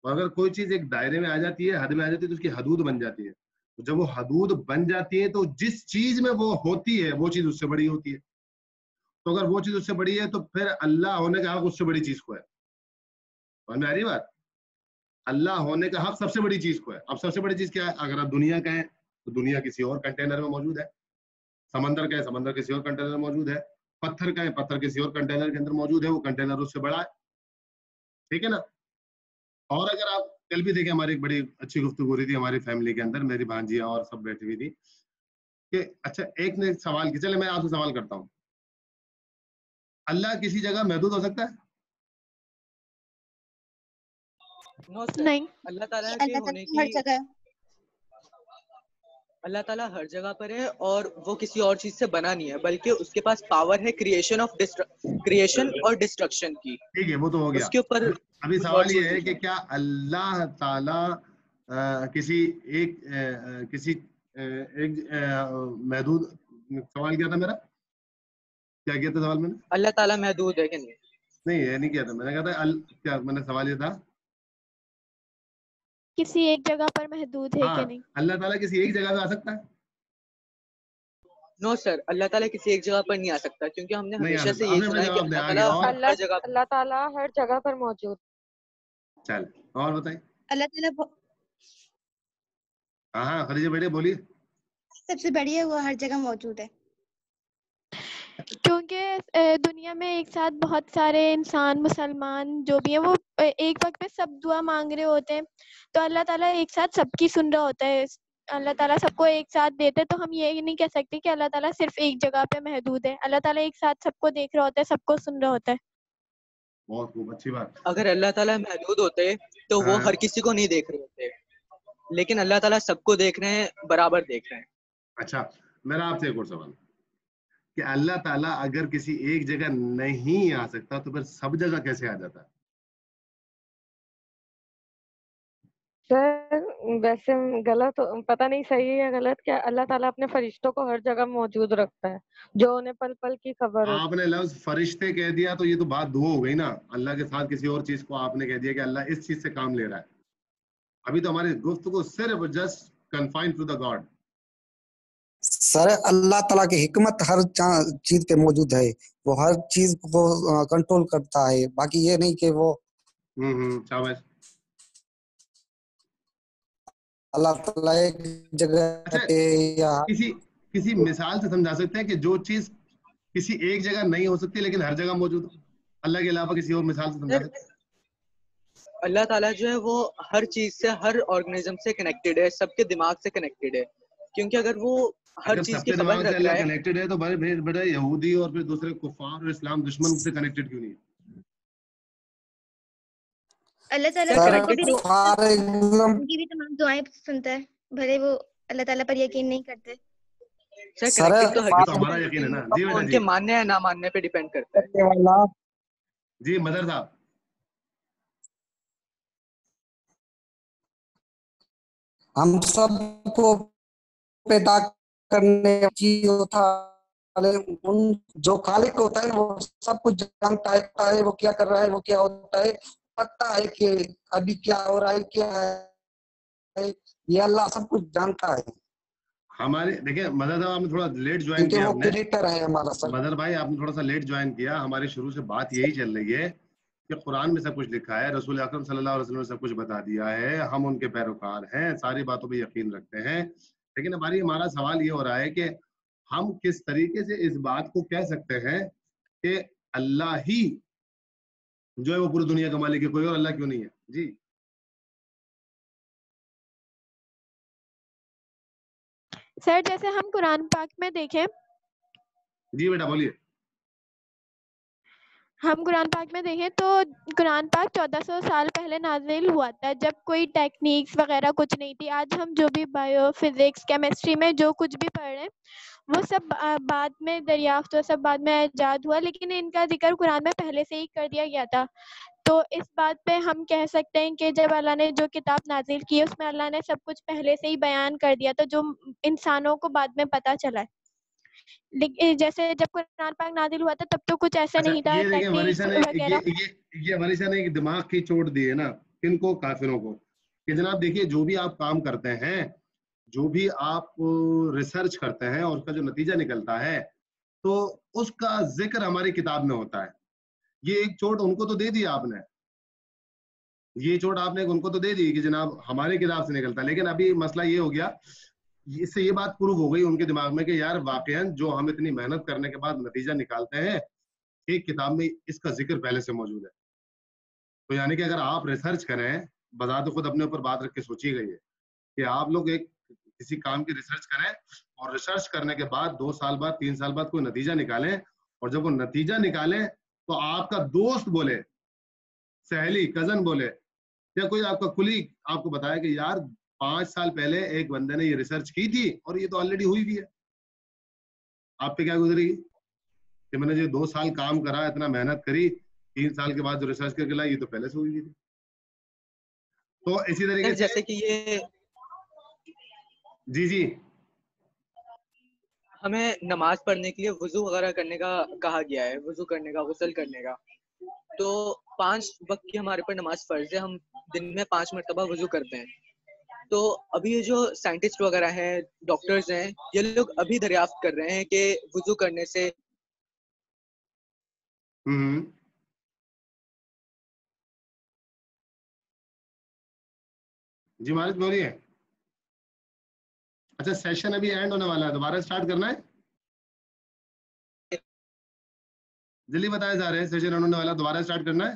اور اگر کوئی چیز ایک دائرے میں آ جاتی ہے, حد میں آ جاتی ہے, تو اس کی حدود بن جاتی ہے. جب وہ حدود بن جاتی ہے تو جس چیز میں وہ ہوتی ہے وہ چیز اس سے بڑی ہوتی ہے. تو اگر وہ چیز اس سے بڑی ہے تو پھر اللہ ہونے کا حق اس سے بڑی چیز کو ہے. سمجھ میں آ رہی بات؟ اللہ ہونے کا حق سب سے بڑی چیز کو ہے. اب سب سے بڑی چیز کیا ہے؟ اگر آپ دنیا کہیں تو دنیا کسی اور کنٹینر میں موجود ہے, سمندر کہیں سمندر کسی اور کنٹینر میں موجود ہے, پتھر کہیں پتھر کسی اور کنٹینر کے اندر موجود ہے, وہ کنٹینر اس سے بڑا ہے. ٹھیک ہے نا؟ اور اگر آپ کل بھی دیکھیں ہماری ایک بڑی اچھی گفتگو ہو رہی تھی ہماری فیملی کے اندر, میری بھانجیاں اور سب بیٹھی ہوئی تھی کہ اچھا ایک نے سوال کیا, چلے میں آپ سے سوال کرتا ہوں, اللہ کسی جگہ محدود ہو سکتا ہے؟ نہیں. اللہ تعالیٰ کے ہونے کی, اللہ تعالیٰ ہر جگہ پر ہے اور وہ کسی اور چیز سے بنا نہیں ہے, بلکہ اس کے پاس پاور ہے کریشن اور ڈسٹرکشن کی. ٹھیک ہے, وہ تو ہو گیا. اس کے اوپر ابھی سوال یہ ہے کہ کیا اللہ تعالیٰ کسی ایک محدود, سوال کیا تھا میرا, کیا کیا تھا سوال میں نے؟ اللہ تعالیٰ محدود ہے کہ نہیں؟ نہیں یہ نہیں کیا تھا, میں نے کہا تھا کیا, میں نے سوال یہ تھا کسی ایک جگہ پر محدود ہے کہ نہیں. اللہ تعالیٰ کسی ایک جگہ پہ آ سکتا ہے؟ نو سر, اللہ تعالیٰ کسی ایک جگہ پر نہیں آ سکتا, کیونکہ ہم نے ہمیشہ سے یہ سنا ہے کہ اللہ تعالیٰ ہر جگہ پر موجود. چل اور بتائیں. اللہ تعالیٰ ہاں خدیجہ بیٹے بولیے. سب سے بڑھیا وہ ہر جگہ موجود ہے. کیونکہ دنیا میں ایک ساتھ بہت سارے انسان, مسلمان جو بھی ہیں, وہ ایک وقت پہ سب دعا مانگ رہے ہوتے ہیں, تو اللہ تعالیٰ ایک ساتھ سب کی سن رہا ہوتا ہے. اللہ تعالیٰ سب کو ایک ساتھ دیتے تو ہم یہ نہیں کہہ سکتے کہ اللہ تعالیٰ صرف ایک جگہ پہ محدود ہے. اللہ تعالیٰ ایک ساتھ سب کو دیکھ رہا ہوتا ہے, سب کو سن رہا ہوتا ہے. بہت خوب, اچھی بات. اگر اللہ تعالیٰ محدود ہوتے تو وہ ہر کسی کو نہیں دیکھ رہے ہوتے, لیکن اللہ تعالیٰ سب کو دیکھ رہے ہیں, برابر دیکھ رہے ہیں. اچھا, میرا آپ سے ایک اور سوال کہ اللہ تعالیٰ اگر کسی ایک جگہ نہیں آ سکتا تو پھر سب جگہ کیسے آ جاتا ہے؟ سر ویسے غلط, پتہ نہیں صحیح ہے غلط, کہ اللہ تعالیٰ اپنے فرشتوں کو ہر جگہ موجود رکھتا ہے جو انہیں پل پل کی خبر ہوتی ہے. آپ نے لفظ فرشتے کہہ دیا تو یہ تو بات دو ہو گئی نا. اللہ کے ساتھ کسی اور چیز کو آپ نے کہہ دیا کہ اللہ اس چیز سے کام لے رہا ہے. ابھی تو ہماری گفتگو صرف just confined to the God. Sir اللہ تعالیٰ کی حکمت ہر چیز پہ موجود ہے, وہ ہر چیز کو کنٹرول کرتا ہے, باقی یہ نہیں کہ وہ شاباش. اللہ تعالیٰ ایک جگہ پہ یا کسی مثال سے سمجھا سکتے ہیں کہ جو چیز کسی ایک جگہ نہیں ہو سکتی لیکن ہر جگہ موجود ہو؟ اللہ کے علاوہ کسی اور مثال سے سمجھا سکتے ہیں؟ اللہ تعالیٰ جو ہے وہ ہر چیز سے, ہر آرگنیزم سے کنیکٹڈ ہے, سب کے دماغ سے کنیکٹڈ ہے, کیونکہ اگر وہ ہر چیز کی خبر رکھ رہا ہے. کنیکٹڈ ہے تو بڑے یہودی اور پھر دوسرے کفار اور اسلام دشمن سے کنیکٹڈ کیوں نہیں ہے؟ اللہ تعالیٰ کی بھی تمام دعائیں سنتا ہے, بھلے وہ اللہ تعالیٰ پر یقین نہیں کرتے. ہمارا یقین ہے نا جی, ان کے ماننے یا نہ ماننے پہ ڈیپینڈ کرتا ہے. جی مدر صاحب. ہم سب کو پیدا کرنے چیز ہوتا ہے, جو خالق ہوتا ہے وہ سب کچھ جانتا ہے, وہ کیا کر رہا ہے, وہ کیا ہوتا ہے, پتا ہے کہ ابھی کیا ہو رہا ہے, کیا ہے, یہ اللہ سب کچھ جانتا ہے. ہمارے دیکھیں مدر صاحب, آپ نے تھوڑا لیٹ جوائن کیا. مدر بھائی آپ نے تھوڑا سا لیٹ جوائن کیا. ہماری شروع سے بات یہی چل رہی ہے کہ قرآن میں سب کچھ لکھا ہے, رسول اکرم صلی اللہ علیہ وسلم نے سب کچھ بتا دیا ہے, ہم ان کے پیروکار ہیں, ساری باتوں پہ یقین رکھتے ہیں. لیکن ہمارا سوال یہ ہو رہا ہے کہ ہم کس طریقے سے اس بات کو کہہ سکتے ہیں کہ اللہ ہی جو ہے وہ پوری دنیا کا مالک ہے, کوئی اور اللہ کیوں نہیں ہے؟ جی سر جیسے ہم قرآن پاک میں دیکھیں. جی بیٹا بولیے. ہم قرآن پاک میں دیکھیں تو قرآن پاک 1400 سال پہلے نازل ہوا تھا, جب کوئی ٹیکنیکس وغیرہ کچھ نہیں تھی. آج ہم جو بھی بایو فزکس کیمسٹری میں جو کچھ بھی پڑھ رہے ہیں وہ سب بعد میں دریافت ہوا, سب بعد میں ایجاد ہوا, لیکن ان کا ذکر قرآن میں پہلے سے ہی کر دیا گیا تھا. تو اس بات پہ ہم کہہ سکتے ہیں کہ جب اللہ نے جو کتاب نازل کی اس میں اللہ نے سب کچھ پہلے سے ہی بیان کر دیا تھا جو انسانوں کو بعد میں پتہ چلا ہے. جیسے جب قرآن پاک نازل ہوا تھا تب تو کچھ ایسا نہیں تھا. یہ ورثہ نے دماغ کی چوٹ دی ہے نا کن کو, کافروں کو, کہ جناب دیکھیے جو بھی آپ کام کرتے ہیں, جو بھی آپ ریسرچ کرتے ہیں اور اس کا جو نتیجہ نکلتا ہے تو اس کا ذکر ہماری کتاب میں ہوتا ہے. یہ ایک چوٹ ان کو تو دے دی آپ نے, یہ چوٹ آپ نے ان کو تو دے دی کہ جناب ہماری کتاب سے نکلتا ہے, لیکن ابھی مسئلہ یہ ہو گیا, اس سے یہ بات پروف ہو گئی ان کے دماغ میں کہ یار واقعاً جو ہم اتنی محنت کرنے کے بعد نتیجہ نکالتے ہیں ایک کتاب میں اس کا ذکر پہلے سے موجود ہے. تو یعنی کہ اگر آپ ریسرچ کریں, بذات خود اپنے اوپر بات رکھ کے سوچی گئی ہے کہ آپ لوگ ایک کسی کام کی ریسرچ کریں اور ریسرچ کرنے کے بعد 2 سال بعد 3 سال بعد کوئی نتیجہ نکالیں, اور جب وہ نتیجہ نکالیں تو آپ کا دوست بولے, سہیلی, کزن بولے یا کوئی آپ کا کلیگ آپ کو بتایا کہ یار 5 سال پہلے ایک بندے نے یہ ریسرچ کی تھی اور یہ تو آلریڈی ہوئی بھی ہے. آپ پہ کیا گزرے گی کہ میں نے جو 2 سال کام کرا, اتنا محنت کری, 3 سال کے بعد جو ریسرچ کر کے لائی یہ تو پہلے سے ہوئی تھی. تو اسی طریقے سے جیسے کہ یہ جی ہمیں نماز پڑھنے کے لیے وضو وغیرہ کرنے کا کہا گیا ہے, وضو کرنے کا, غسل کرنے کا. تو 5 وقت کی ہمارے پر نماز فرض ہے, ہم دن میں 5 مرتبہ وضو کرتے ہیں. تو ابھی یہ جو سائنٹسٹ وغیرہ ہیں, ڈاکٹرز ہیں, یہ لوگ ابھی دریافت کر رہے ہیں کہ وضو کرنے سے جی مالک بولیے. اچھا سیشن ابھی اینڈ ہونے والا ہے, دوبارہ سٹارٹ کرنا ہے, جلدی بتائے جا رہے ہیں. سیشن اینڈ ہونے والا, دوبارہ سٹارٹ کرنا ہے.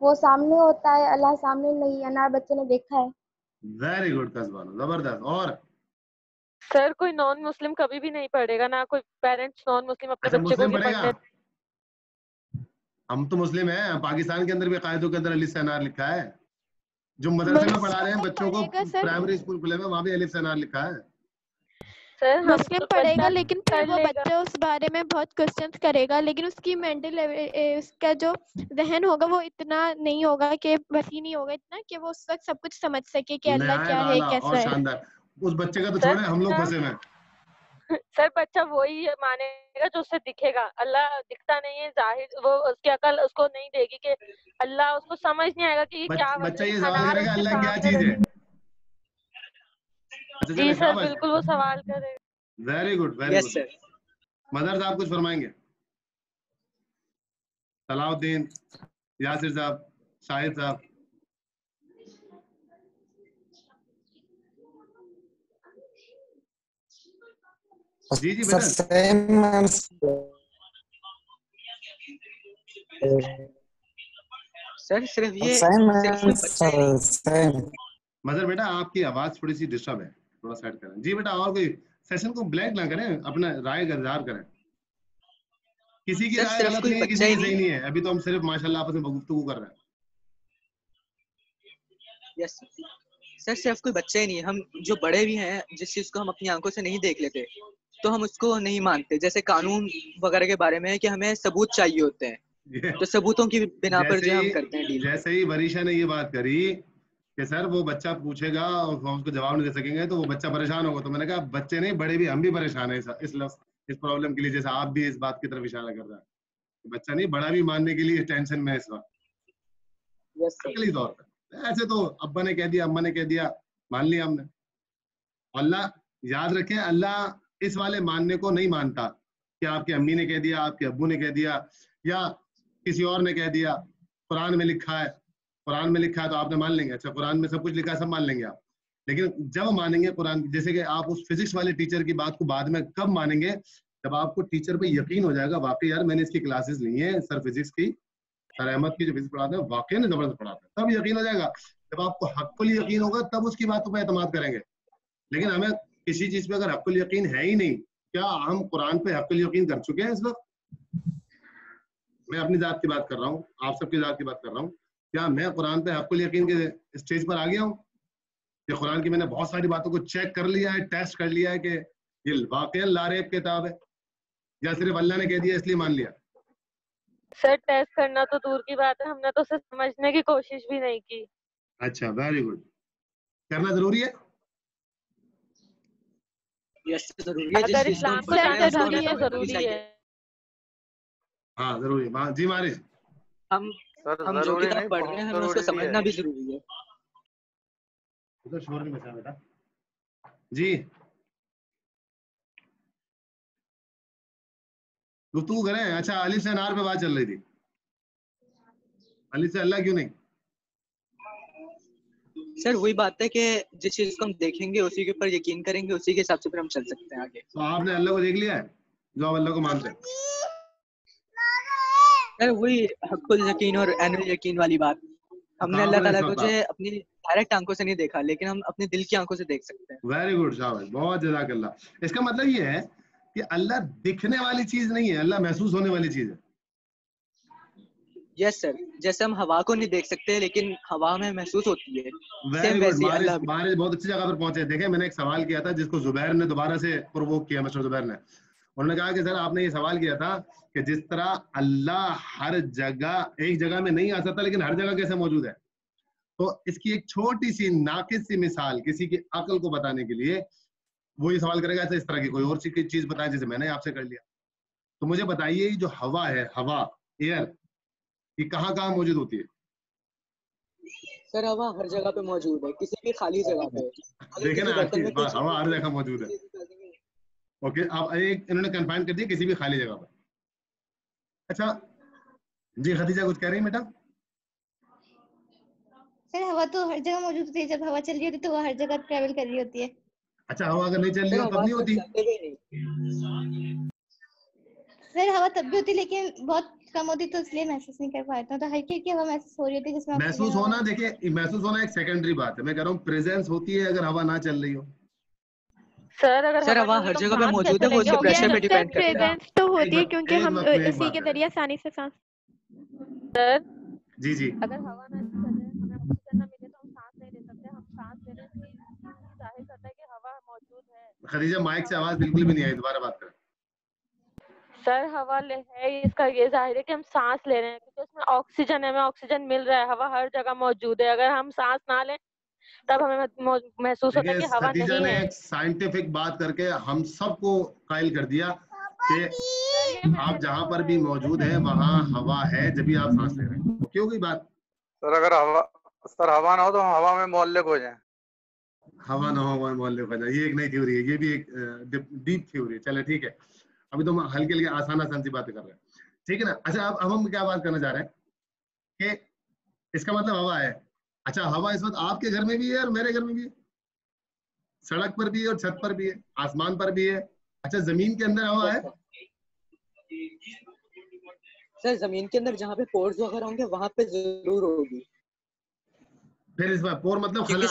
وہ سامنے ہوتا ہے, اللہ سامنے نہیں. انار بچے نے دیکھا ہے. ویری گڈ قصبانو, زبردست. اور سر کوئی نان مسلم کبھی بھی نہیں پڑھے گا, نہ کوئی پیرنٹس نان مسلم اپنے بچے کو بھی پڑھنے. ہم تو مسلم ہیں, پاکستان کے اندر بھی قاعدوں کے اندر الف سے انار لکھا ہے. جو مدرسے میں پڑھا رہے ہیں بچوں کو, پرائمری اسکول کھلے میں, وہاں بھی الف سے انار لکھا ہے. مسلم پڑھے گا لیکن پھر وہ بچہ اس بارے میں بہت کوسچنس کرے گا, لیکن اس کی مینٹل اس کا جو ذہن ہوگا وہ اتنا نہیں ہوگا, کہ وسیع نہیں ہوگا اتنا کہ وہ اس وقت سب کچھ سمجھ سکے کہ اللہ کیا ہے, کیسا ہے. شاندار. اس بچے کا تو چھوڑے, ہم لوگ پھنسے ہیں. سر بچہ وہی مانے گا جو اس سے دکھے گا. اللہ دکھتا نہیں ہے ظاہر, وہ اس کی عقل اس کو نہیں دے گی کہ اللہ, اس کو سمجھ نہیں آئے گا کہ یہ کیا. بچہ یہ سوال کرے گا اللہ کیا چیز ہے. جی سر بالکل وہ سوال کرے. Very good, very good. Mother صاحب کچھ فرمائیں گے؟ صلاح الدین, یاسر صاحب, شاہد صاحب. جی جی بیٹا. سر صرف یہ مدر بیٹا آپ کی آواز تھوڑی سی ڈسٹرب ہے, تھوڑا سیٹ کریں. جی بیٹا, اور کوئی سیشن کو بلیک نہ کریں, اپنا رائے کا اظہار کریں. کسی کی رائے غلط نہیں ہے, کسی کی صحیح نہیں ہے. ابھی تو ہم صرف ماشاءاللہ آپس میں گفتگو کر رہے ہیں. یس سر, صرف کوئی بچہ ہی نہیں ہے, ہم جو بڑے بھی ہیں جس چیز کو ہم اپنی آنکھوں سے نہیں دیکھ لیتے تو ہم اس کو نہیں مانتے. جیسے قانون وغیرہ کے بارے میں ہے کہ ہمیں ثبوت چاہیے ہوتے ہیں, تو ثبوتوں کی بنا پر جو ہم کرتے ہیں. جیسے ہی وریشا نے یہ بات کری کہ سر وہ بچہ پوچھے گا اور ہم اس کو جواب نہیں دے سکیں گے تو وہ بچہ پریشان ہوگا, تو میں نے کہا بچے نہیں, بڑے بھی, ہم بھی پریشان ہیں اس پرابلم کے لیے, جیسے آپ بھی اس بات کی طرف اشارہ کر رہا ہے. بچہ نہیں, بڑا بھی ماننے کے لیے ٹینشن میں اس وقت عقلی طور پہ. ایسے تو ابا نے کہہ دیا, اما نے کہہ دیا, مان لیا ہم نے. اللہ یاد رکھیں, اللہ اس والے ماننے کو نہیں مانتا کہ آپ کی امی نے کہہ دیا, آپ کے ابو نے کہہ دیا, یا کسی اور نے کہہ دیا. قرآن میں لکھا ہے, قرآن میں لکھا ہے تو آپ نے مان لیں گے. اچھا قرآن میں سب کچھ لکھا ہے, سب مان لیں گے آپ. لیکن جب مانیں گے قرآن, جیسے کہ آپ اس فزکس والے ٹیچر کی بات کو بعد میں کب مانیں گے, جب آپ کو ٹیچر پہ یقین ہو جائے گا واقعی یار میں نے اس کی کلاسز لی ہیں, سر فزکس کی, سر احمد کی جو فزکس پڑھاتے ہیں واقعی نے زبردست پڑھاتے ہیں, تب یقین ہو جائے گا. جب آپ کو حق الیقین ہوگا تب اس کی باتوں پہ اعتماد کریں گے. لیکن ہمیں کسی چیز پہ اگر حق الیقین ہے ہی نہیں, کیا ہم قرآن پہ حق الیقین کر چکے ہیں اس وقت؟ میں اپنی ذات کی بات کر رہا ہوں, آپ سب کی ذات کی بات کر رہا ہوں. کیا میں قرآن پہ حق الیقین کے اسٹیج پر آ گیا ہوں کہ قرآن کی میں نے بہت ساری باتوں کو چیک کر لیا ہے, ٹیسٹ کر لیا ہے کہ یہ واقعی لا ریب کتاب ہے, یا صرف اللہ نے کہہ دیا اس لیے مان لیا؟ سر ٹیسٹ کرنا تو دور کی بات ہے, ہم نے تو اسے سمجھنے کی کوشش بھی نہیں کی. اچھا ویری گڈ. کرنا ضروری ہے, اگر اسلام کو جاننا ضروری ہے, ضروری ہے. ہاں ضروری ہے. جی مارج, ہم جو کتاب پڑھ رہے ہیں ہمیں اس کو سمجھنا بھی ضروری ہے. شور نہیں بچا بیٹا. جی گفتگو کریں. اچھا علی سے انار پہ بات چل رہی تھی, علی سے اللہ کیوں نہیں؟ سر وہی بات ہے کہ جس چیز کو ہم دیکھیں گے اسی کے اوپر یقین کریں گے, اسی کے حساب سے پھر ہم چل سکتے ہیں آگے. تو آپ نے اللہ کو دیکھ لیا ہے جو آپ اللہ کو مانتے ہیں؟ سر وہی حق الیقین اور عین الیقین والی بات, ہم نے اللہ تعالیٰ کو جو ہے اپنی ڈائریکٹ آنکھوں سے نہیں دیکھا لیکن ہم اپنے دل کی آنکھوں سے دیکھ سکتے ہیں. ویری گڈ شاباش, بہت جزاک اللہ. اس کا مطلب یہ ہے کہ اللہ دکھنے والی چیز نہیں ہے, اللہ محسوس ہونے والی چیز ہے. یس سر, جیسے ہم ہوا کو نہیں دیکھ سکتے لیکن ہوا میں محسوس ہوتی ہے. ویری گڈ مارج, بہت اچھی جگہ پر پہنچے. دیکھیں میں نے ایک سوال کیا تھا جس کو زبیر نے دوبارہ سے پرووک کیا, مسٹر زبیر نے. انہوں نے کہا کہ سر آپ نے یہ سوال کیا تھا کہ جس طرح اللہ ہر جگہ ایک جگہ میں نہیں آ سکتا لیکن ہر جگہ کیسے موجود ہے, تو اس کی ایک چھوٹی سی ناقص سی مثال کسی کی عقل کو بتانے کے لیے وہ یہ سوال کرے گا اس طرح کی کوئی اور چیز بتائیں جیسے میں نے آپ سے کر لیا. تو مجھے بتائیے جو ہوا ہے, ہوا ایئر, یہ کہاں کہاں موجود ہوتی ہے؟ سر ہوا ہر جگہ پہ موجود ہے, کسی بھی خالی جگہ پہ. دیکھیں نا آپ کی بات, ہوا ہر جگہ موجود ہے. اوکے, اب ایک انہوں نے کنفائن کر دیا کسی بھی خالی جگہ پر. اچھا جی خدیجہ کچھ کہہ رہی ہیں بیٹا؟ سر ہوا تو ہر جگہ موجود ہوتی ہے, جب ہوا چل رہی ہوتی ہے تو وہ ہر جگہ ٹریول کر رہی ہوتی ہے. اچھا ہوا اگر نہیں چل رہی ہو تب نہیں ہوتی؟ سر ہوا تب بھی ہوتی ہے لیکن بہت کم ہوتی تو اس لیے محسوس نہیں کر پاتا تو ہلکی ہلکی ہوا محسوس ہو رہی تھی جس میں محسوس ہونا. دیکھیے محسوس ہونا ایک سیکنڈری بات ہے, میں کہہ رہا ہوں پریزنس ہوتی ہے اگر ہوا نہ چل رہی ہو. سر ہوا ہر جگہ پہ موجود ہے, وہ اس کے پریشر پہ ڈیپینڈ کرتا ہے. پریزنس تو ہوتی ہے کیونکہ ہم اسی کے ذریعے آسانی سے سانس. سر جی جی اگر ہوا نہ چلے, ہمیں آکسیجن نہ ملے تو ہم سانس نہیں لے سکتے. ہم سانس لے رہے ہیں ظاہر کرتا ہے کہ ہوا موجود ہے. خدیجہ مائک سے آواز بالکل بھی نہیں آئی, دوبارہ بات کریں. سر ہوا ہے اس کا یہ ظاہر ہے کہ ہم سانس لے رہے ہیں کیونکہ اس میں آکسیجن ہے, ہمیں آکسیجن مل رہا ہے. ہوا ہر جگہ موجود ہے, اگر ہم سانس نہ لیں تب ہمیں محسوس ہوتا ہے کہ ہوا خدیجہ نہیں نے ہے. ایک سائنٹیفک بات کر کے ہم سب کو قائل کر دیا کہ آپ جہاں پر بھی موجود ہیں وہاں ہوا ہے, جبھی آپ سانس لے رہے ہیں. اوکے ہو گئی بات؟ سر اگر ہوا نہ ہو تو ہم ہوا میں معلق ہو جائیں. ہوا نہ ہو معلق ہو جائے, یہ ایک نئی تھیوری ہے, یہ بھی ایک ڈیپ تھیوری ہے. چلے ٹھیک ہے, ابھی تو ہلکی ہلکی آسان سی باتیں کر رہے ہیں, ٹھیک ہے نا. اچھا اب ہم کیا بات کرنا چاہ رہے ہیں کہ اس کا مطلب ہوا ہے. اچھا ہوا اس وقت آپ کے گھر میں بھی ہے اور میرے گھر میں بھی ہے, سڑک پر بھی ہے اور چھت پر بھی ہے, آسمان پر بھی ہے. اچھا زمین کے اندر ہوا ہے؟ سر زمین کے اندر جہاں پہ پورز وغیرہ ہوں گے وہاں پہ ضرور ہوگی. پھر اس بار پور مطلب خلا.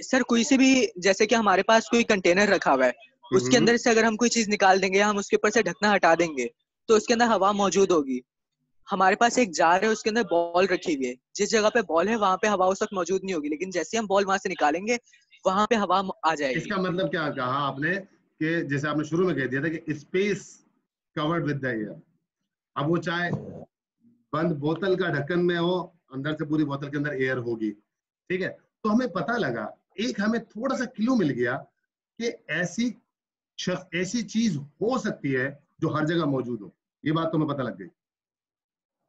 سر کوئی سے بھی, جیسے کہ ہمارے پاس کوئی کنٹینر رکھا ہوا ہے, اس کے اندر سے اگر ہم کوئی چیز نکال دیں گے یا ہم اس کے اوپر سے ڈھکنا ہٹا دیں گے تو اس کے اندر ہوا موجود ہوگی. ہمارے پاس ایک جار ہے, اس کے اندر بال رکھی ہوئی ہے, جس جگہ پہ بال ہے وہاں پہ ہوا اس وقت موجود نہیں ہوگی, لیکن جیسے ہم بال وہاں سے نکالیں گے وہاں پہ ہوا آ جائے گی. اس کا مطلب کیا کہا آپ نے کہ جیسے آپ نے شروع میں کہہ دیا تھا کہ space covered with the air. اب وہ چاہے بند بوتل کا ڈھکن میں ہو, اندر سے پوری بوتل کے اندر ایئر ہوگی, ٹھیک ہے. تو ہمیں پتہ لگا, ایک ہمیں تھوڑا سا کلو مل گیا کہ ایسی چیز ہو سکتی ہے جو ہر جگہ موجود ہو. یہ بات تو ہمیں پتہ لگ گئی.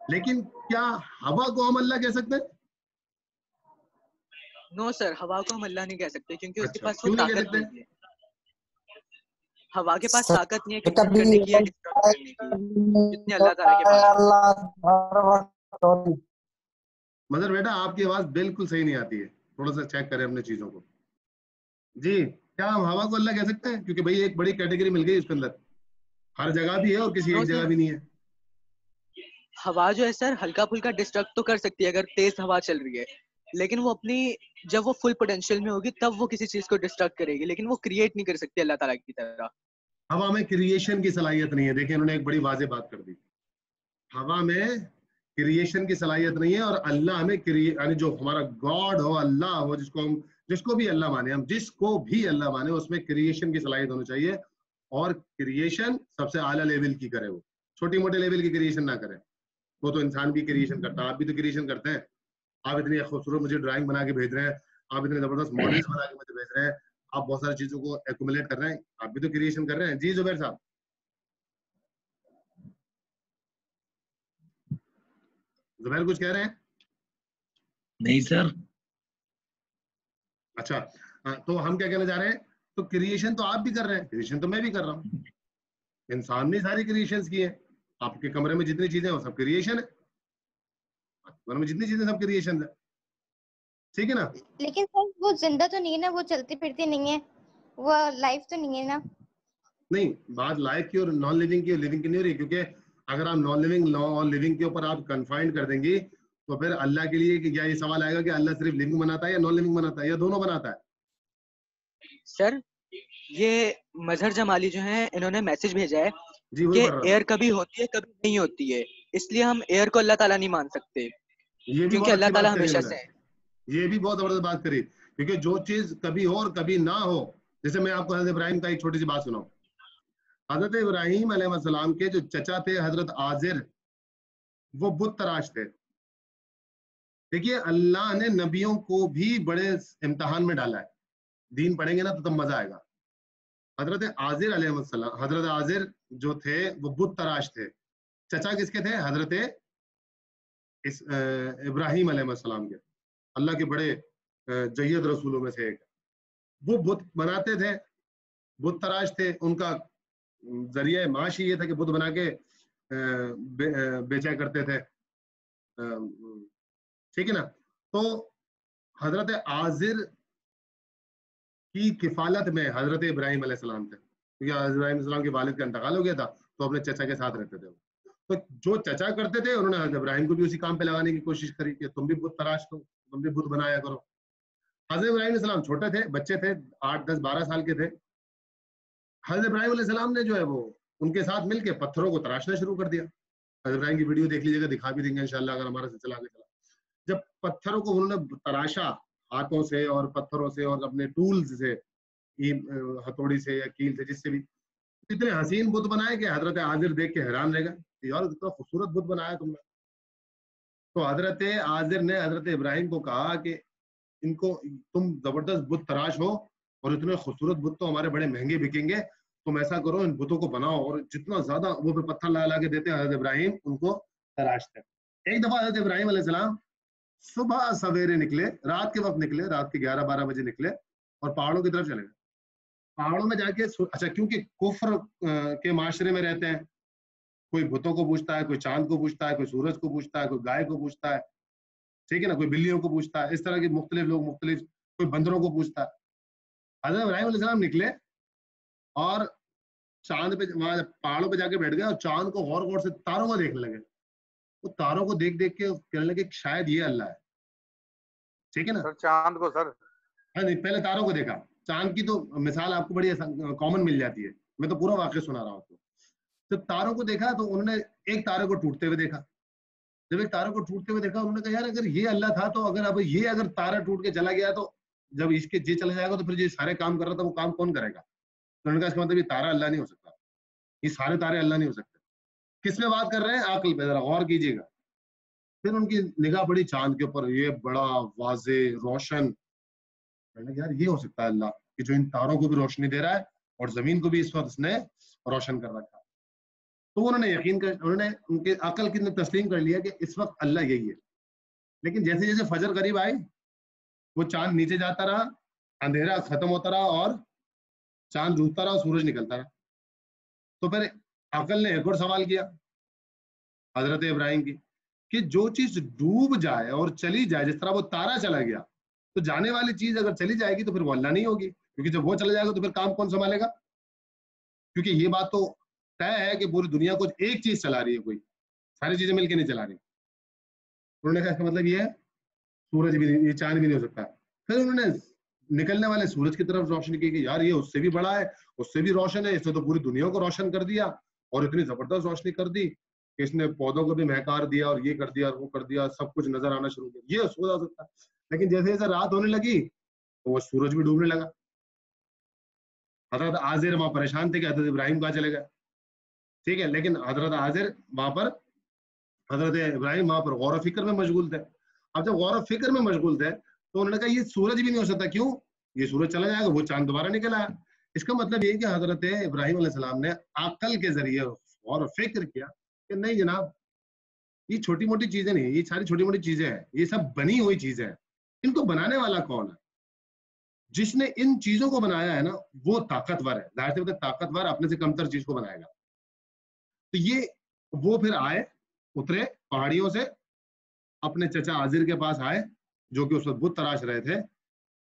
لیکن کیا ہوا کو ہم اللہ کہہ سکتے ہیں؟ نو سر, ہوا کو ہم اللہ نہیں کہہ سکتے کیونکہ اس کے پاس وہ کیوں نہیں کہہ طاقت سکتے؟ نہیں ہے. ہوا کے پاس طاقت نہیں ہے کرنے کی یا ڈسٹرب کرنے کی جتنے اللہ تعالیٰ کے پاس. مگر بیٹا آپ کی آواز بالکل صحیح نہیں آتی ہے, تھوڑا سا چیک کریں اپنے چیزوں کو. جی کیا ہم ہوا کو اللہ کہہ سکتے ہیں؟ کیونکہ بھائی ایک بڑی کیٹیگری مل گئی اس کے اندر, ہر جگہ بھی ہے اور کسی ایک جگہ بھی نہیں ہے. ہوا جو ہے سر ہلکا پھلکا ڈسٹرب تو کر سکتی ہے اگر تیز ہوا چل رہی ہے, لیکن وہ اپنی جب وہ فل پوٹینشیل میں ہوگی تب وہ کسی چیز کو ڈسٹرب کرے گی, لیکن وہ کریٹ نہیں کر سکتی اللہ تعالیٰ کی طرح. ہوا میں کریشن کی صلاحیت نہیں ہے. دیکھیں انہوں نے ایک بڑی واضح بات کر دی, ہوا میں کریشن کی صلاحیت نہیں ہے. اور اللہ میں یعنی جو ہمارا گاڈ ہو, اللہ ہو, جس کو بھی اللہ مانے, ہم جس کو بھی اللہ مانے, اس میں کریشن کی صلاحیت ہونی چاہیے. اور کریشن سب سے اعلیٰ لیول کی کرے, وہ چھوٹی موٹے لیول کی کریشن نہ کرے. وہ تو انسان بھی کریشن کرتا ہے, آپ بھی تو کریشن کرتے ہیں. آپ اتنی خوبصورت مجھے ڈرائنگ بنا کے بھیج رہے ہیں, آپ اتنے زبردست ماڈلس بنا کے مجھے بھیج رہے ہیں, آپ بہت ساری چیزوں کو ایکومولیٹ کر رہے ہیں, آپ بھی تو کریشن کر رہے ہیں. جی زبیر صاحب, زبیر کچھ کہہ رہے ہیں؟ نہیں سر. اچھا تو ہم کیا کہنا چاہ رہے ہیں, تو کریشن تو آپ بھی کر رہے ہیں, کریشن تو میں بھی کر رہا ہوں. انسان نے ساری کریشنز کی ہیں. آپ کے کمرے میں جتنی چیزیں ہیں وہ سب کریشن ہے, کمرے میں جتنی چیزیں سب کریشن ہے, ٹھیک ہے نا. لیکن سر وہ زندہ تو نہیں ہے نا, وہ چلتی پھرتی نہیں ہے, وہ لائف تو نہیں ہے نا. نہیں, بات لائف کی اور نان لیونگ کی اور لیونگ کی نہیں ہو رہی, کیونکہ اگر آپ نان لیونگ اور لیونگ کے اوپر آپ کنفائنڈ کر دیں گی تو پھر اللہ کے لیے کیا یہ سوال آئے گا کہ اللہ صرف لیونگ بناتا ہے یا نان لیونگ بناتا ہے یا دونوں بناتا ہے؟ سر یہ مظہر جمالی جو ہیں انہوں نے میسج بھیجا ہے جی کہ ایئر کبھی ہوتی ہے کبھی نہیں ہوتی ہے, اس لیے ہم ایئر کو اللہ تعالیٰ نہیں مان سکتے کیونکہ اللہ تعالیٰ ہمیشہ سے ہے. یہ بھی بہت زبردست بات کری, کیونکہ جو چیز کبھی ہو اور کبھی نہ ہو, جیسے میں آپ کو حضرت ابراہیم کا ایک چھوٹی سی بات سناؤں. حضرت ابراہیم علیہ السلام کے جو چچا تھے حضرت آزر, وہ بت تراش تھے. دیکھیے اللہ نے نبیوں کو بھی بڑے امتحان میں ڈالا ہے. دین پڑھیں گے نا تو تب مزہ آئے گا. حضرت آزر علیہ السلام, حضرت آزر جو تھے وہ بت تراش تھے. چچا کس کے تھے؟ حضرت ابراہیم علیہ السلام کے, اللہ کے بڑے جید رسولوں میں سے ایک. وہ بت بناتے تھے, بت تراش تھے. ان کا ذریعہ معاش یہ تھا کہ بت بنا کے بیچا کرتے تھے, ٹھیک ہے نا. تو حضرت آزر کی کفالت میں حضرت ابراہیم علیہ السلام تھے, کیونکہ حضرت ابراہیم علیہ السلام کے والد کا انتقال ہو گیا تھا, تو اپنے چچا کے ساتھ رہتے تھے. تو جو چچا کرتے تھے انہوں نے حضرت ابراہیم کو بھی اسی کام پہ لگانے کی کوشش کری کہ تم بھی بت تراش کرو, تم بھی بت بنایا کرو. حضرت ابراہیم علیہ السلام چھوٹے تھے, بچے تھے, 8, 10, 12 سال کے تھے. حضرت ابراہیم علیہ السلام نے جو ہے وہ ان کے ساتھ مل کے پتھروں کو تراشنا شروع کر دیا. حضرت ابراہیم کی ویڈیو دیکھ لیجیے گا, دکھا بھی دیں گے انشاءاللہ اگر ہمارا سلسلہ آگے چلا. جب پتھروں کو انہوں نے تراشا ہاتھوں سے اور پتھروں سے اور اپنے ٹولز سے, ہتھوڑی سے یا کیل سے, جس سے بھی, اتنے حسین بت بنائے کہ حضرت عازر دیکھ کے حیران رہ گئے یار اتنا خوبصورت بت بنایا تم نے. تو حضرت عازر نے حضرت ابراہیم کو کہا کہ ان کو تم زبردست بت تراش ہو اور اتنے خوبصورت بت تو ہمارے بڑے مہنگے بکیں گے, تم ایسا کرو ان بتوں کو بناؤ. اور جتنا زیادہ وہ پہ پتھر لا کے دیتے حضرت ابراہیم ان کو تراشتے. ایک دفعہ حضرت ابراہیم علیہ السلام صبح سویرے نکلے, رات کے وقت نکلے, رات کے 11-12 بجے نکلے اور پہاڑوں کی طرف چلے گئے. پہاڑوں میں جا کے اچھا کیونکہ کفر کے معاشرے میں رہتے ہیں, کوئی بتوں کو پوچھتا ہے, کوئی چاند کو پوچھتا ہے, کوئی سورج کو پوچھتا ہے, کوئی گائے کو پوچھتا ہے, ٹھیک ہے نا, کوئی بلیوں کو پوچھتا ہے, اس طرح کے مختلف لوگ مختلف, کوئی بندروں کو پوچھتا ہے. حضرت ابراہیم علیہ السلام نکلے اور چاند پہ وہاں پہاڑوں پہ جا کے بیٹھ گئے اور چاند کو غور غور سے تاروں کو دیکھنے لگے. وہ تاروں کو دیکھ کے کہنے لگے شاید یہ اللہ ہے, ٹھیک ہے نا. چاند کو سر, ہاں نہیں, پہلے تاروں کو دیکھا. چاند کی تو مثال آپ کو بڑی کامن مل جاتی ہے, میں تو پورا واقعہ سنا رہا ہوں آپ کو. جب تاروں کو دیکھا تو انہوں نے ایک تارے کو ٹوٹتے ہوئے دیکھا. جب ایک تارے کو ٹوٹتے ہوئے دیکھا انہوں نے کہا یار اگر یہ اللہ تھا تو اگر تارا ٹوٹ کے چلا گیا تو جب اس کے جی چلا جائے گا تو پھر یہ سارے کام کر رہا تھا وہ کام کون کرے گا. تو انہوں نے کہا اس کا مطلب یہ تارا اللہ نہیں ہو سکتا, یہ سارے تارے اللہ نہیں ہو سکتے. کس میں بات کر رہے ہیں؟ عقل پہ, ذرا غور کیجیے گا. پھر ان کی نگاہ پڑی چاند کے اوپر, یہ بڑا واضح روشن. یار یہ ہو سکتا ہے اللہ کہ جو ان تاروں کو بھی روشنی دے رہا ہے اور زمین کو بھی اس وقت اس نے روشن کر رکھا. تو انہوں نے یقین کر, انہوں نے ان کے عقل کی تسلیم کر لیا کہ اس وقت اللہ یہی ہے. لیکن جیسے جیسے فجر قریب آئی وہ چاند نیچے جاتا رہا, اندھیرا ختم ہوتا رہا اور چاند ڈوبتا رہا, سورج نکلتا رہا. تو پھر عقل نے ایک اور سوال کیا حضرت ابراہیم کی کہ جو چیز ڈوب جائے اور چلی جائے, جس طرح وہ تارا چلا گیا, تو جانے والی چیز اگر چلی جائے گی تو پھر وہ اللہ نہیں ہوگی, کیونکہ جب وہ چلا جائے گا تو پھر کام کون سنبھالے گا؟ کیونکہ یہ بات تو طے ہے کہ پوری دنیا کو ایک چیز چلا رہی ہے, کوئی ساری چیزیں مل کے نہیں چلا رہی. انہوں نے کہا اس کا مطلب یہ ہے سورج بھی نہیں, یہ چاند بھی نہیں ہو سکتا. پھر انہوں نے نکلنے والے سورج کی طرف روشنی کی کہ یار یہ اس سے بھی بڑا ہے, اس سے بھی روشن ہے, اس نے تو پوری دنیا کو روشن کر دیا اور اتنی زبردست روشنی کر دی کہ اس نے پودوں کو بھی مہکار دیا اور یہ کر دیا اور وہ کر دیا, سب کچھ نظر آنا شروع کیا. یہ ہو سکتا ہے. لیکن جیسے جیسے رات ہونے لگی تو وہ سورج بھی ڈوبنے لگا. حضرت عازر وہاں پریشان تھے کہ حضرت ابراہیم کہاں چلے گئے, ٹھیک ہے. لیکن حضرت عازر وہاں پر, حضرت ابراہیم وہاں پر غور و فکر میں مشغول تھے. اب جب غور و فکر میں مشغول تھے تو انہوں نے کہا یہ سورج بھی نہیں ہو سکتا. کیوں؟ یہ سورج چلا جائے گا, وہ چاند دوبارہ نکل آیا. اس کا مطلب یہ کہ حضرت ابراہیم علیہ السلام نے عقل کے ذریعے غور و فکر کیا کہ نہیں جناب, یہ چھوٹی موٹی چیزیں نہیں, یہ ساری چھوٹی موٹی چیزیں ہیں, یہ سب بنی ہوئی چیزیں ہیں. ان کو بنانے والا کون ہے؟ جس نے ان چیزوں کو بنایا ہے نا وہ طاقتور ہے. ظاہر سی بات ہے طاقتور اپنے سے کمتر چیز کو بنائے گا. تو یہ وہ پھر آئے, اترے پہاڑیوں سے, اپنے چچا عازر کے پاس آئے جو کہ اس وقت بت تراش رہے تھے,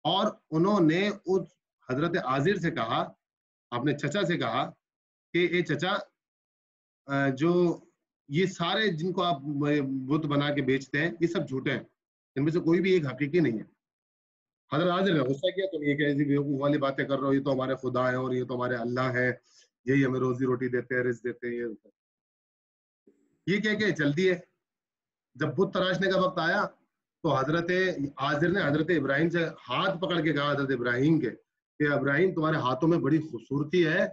اور انہوں نے اس حضرت عازر سے کہا, اپنے چچا سے کہا کہ اے چچا, جو یہ سارے جن کو آپ بت بنا کے بیچتے ہیں یہ سب جھوٹے ہیں, ان میں سے کوئی بھی ایک حقیقی نہیں ہے. حضرت عازر نے غصہ کیا, تم یہ کیسی بیوقوف والی باتیں کر رہے ہو, یہ تو ہمارے خدا ہیں اور یہ تو ہمارے اللہ ہے, یہی ہمیں روزی روٹی دیتے ہیں, رزق دیتے ہیں. یہ کہہ کے چل دیے. جب بت تراشنے کا وقت آیا تو حضرت عازر نے حضرت ابراہیم سے ہاتھ پکڑ کے کہا, حضرت ابراہیم کے, کہ ابراہیم تمہارے ہاتھوں میں بڑی خوبصورتی ہے,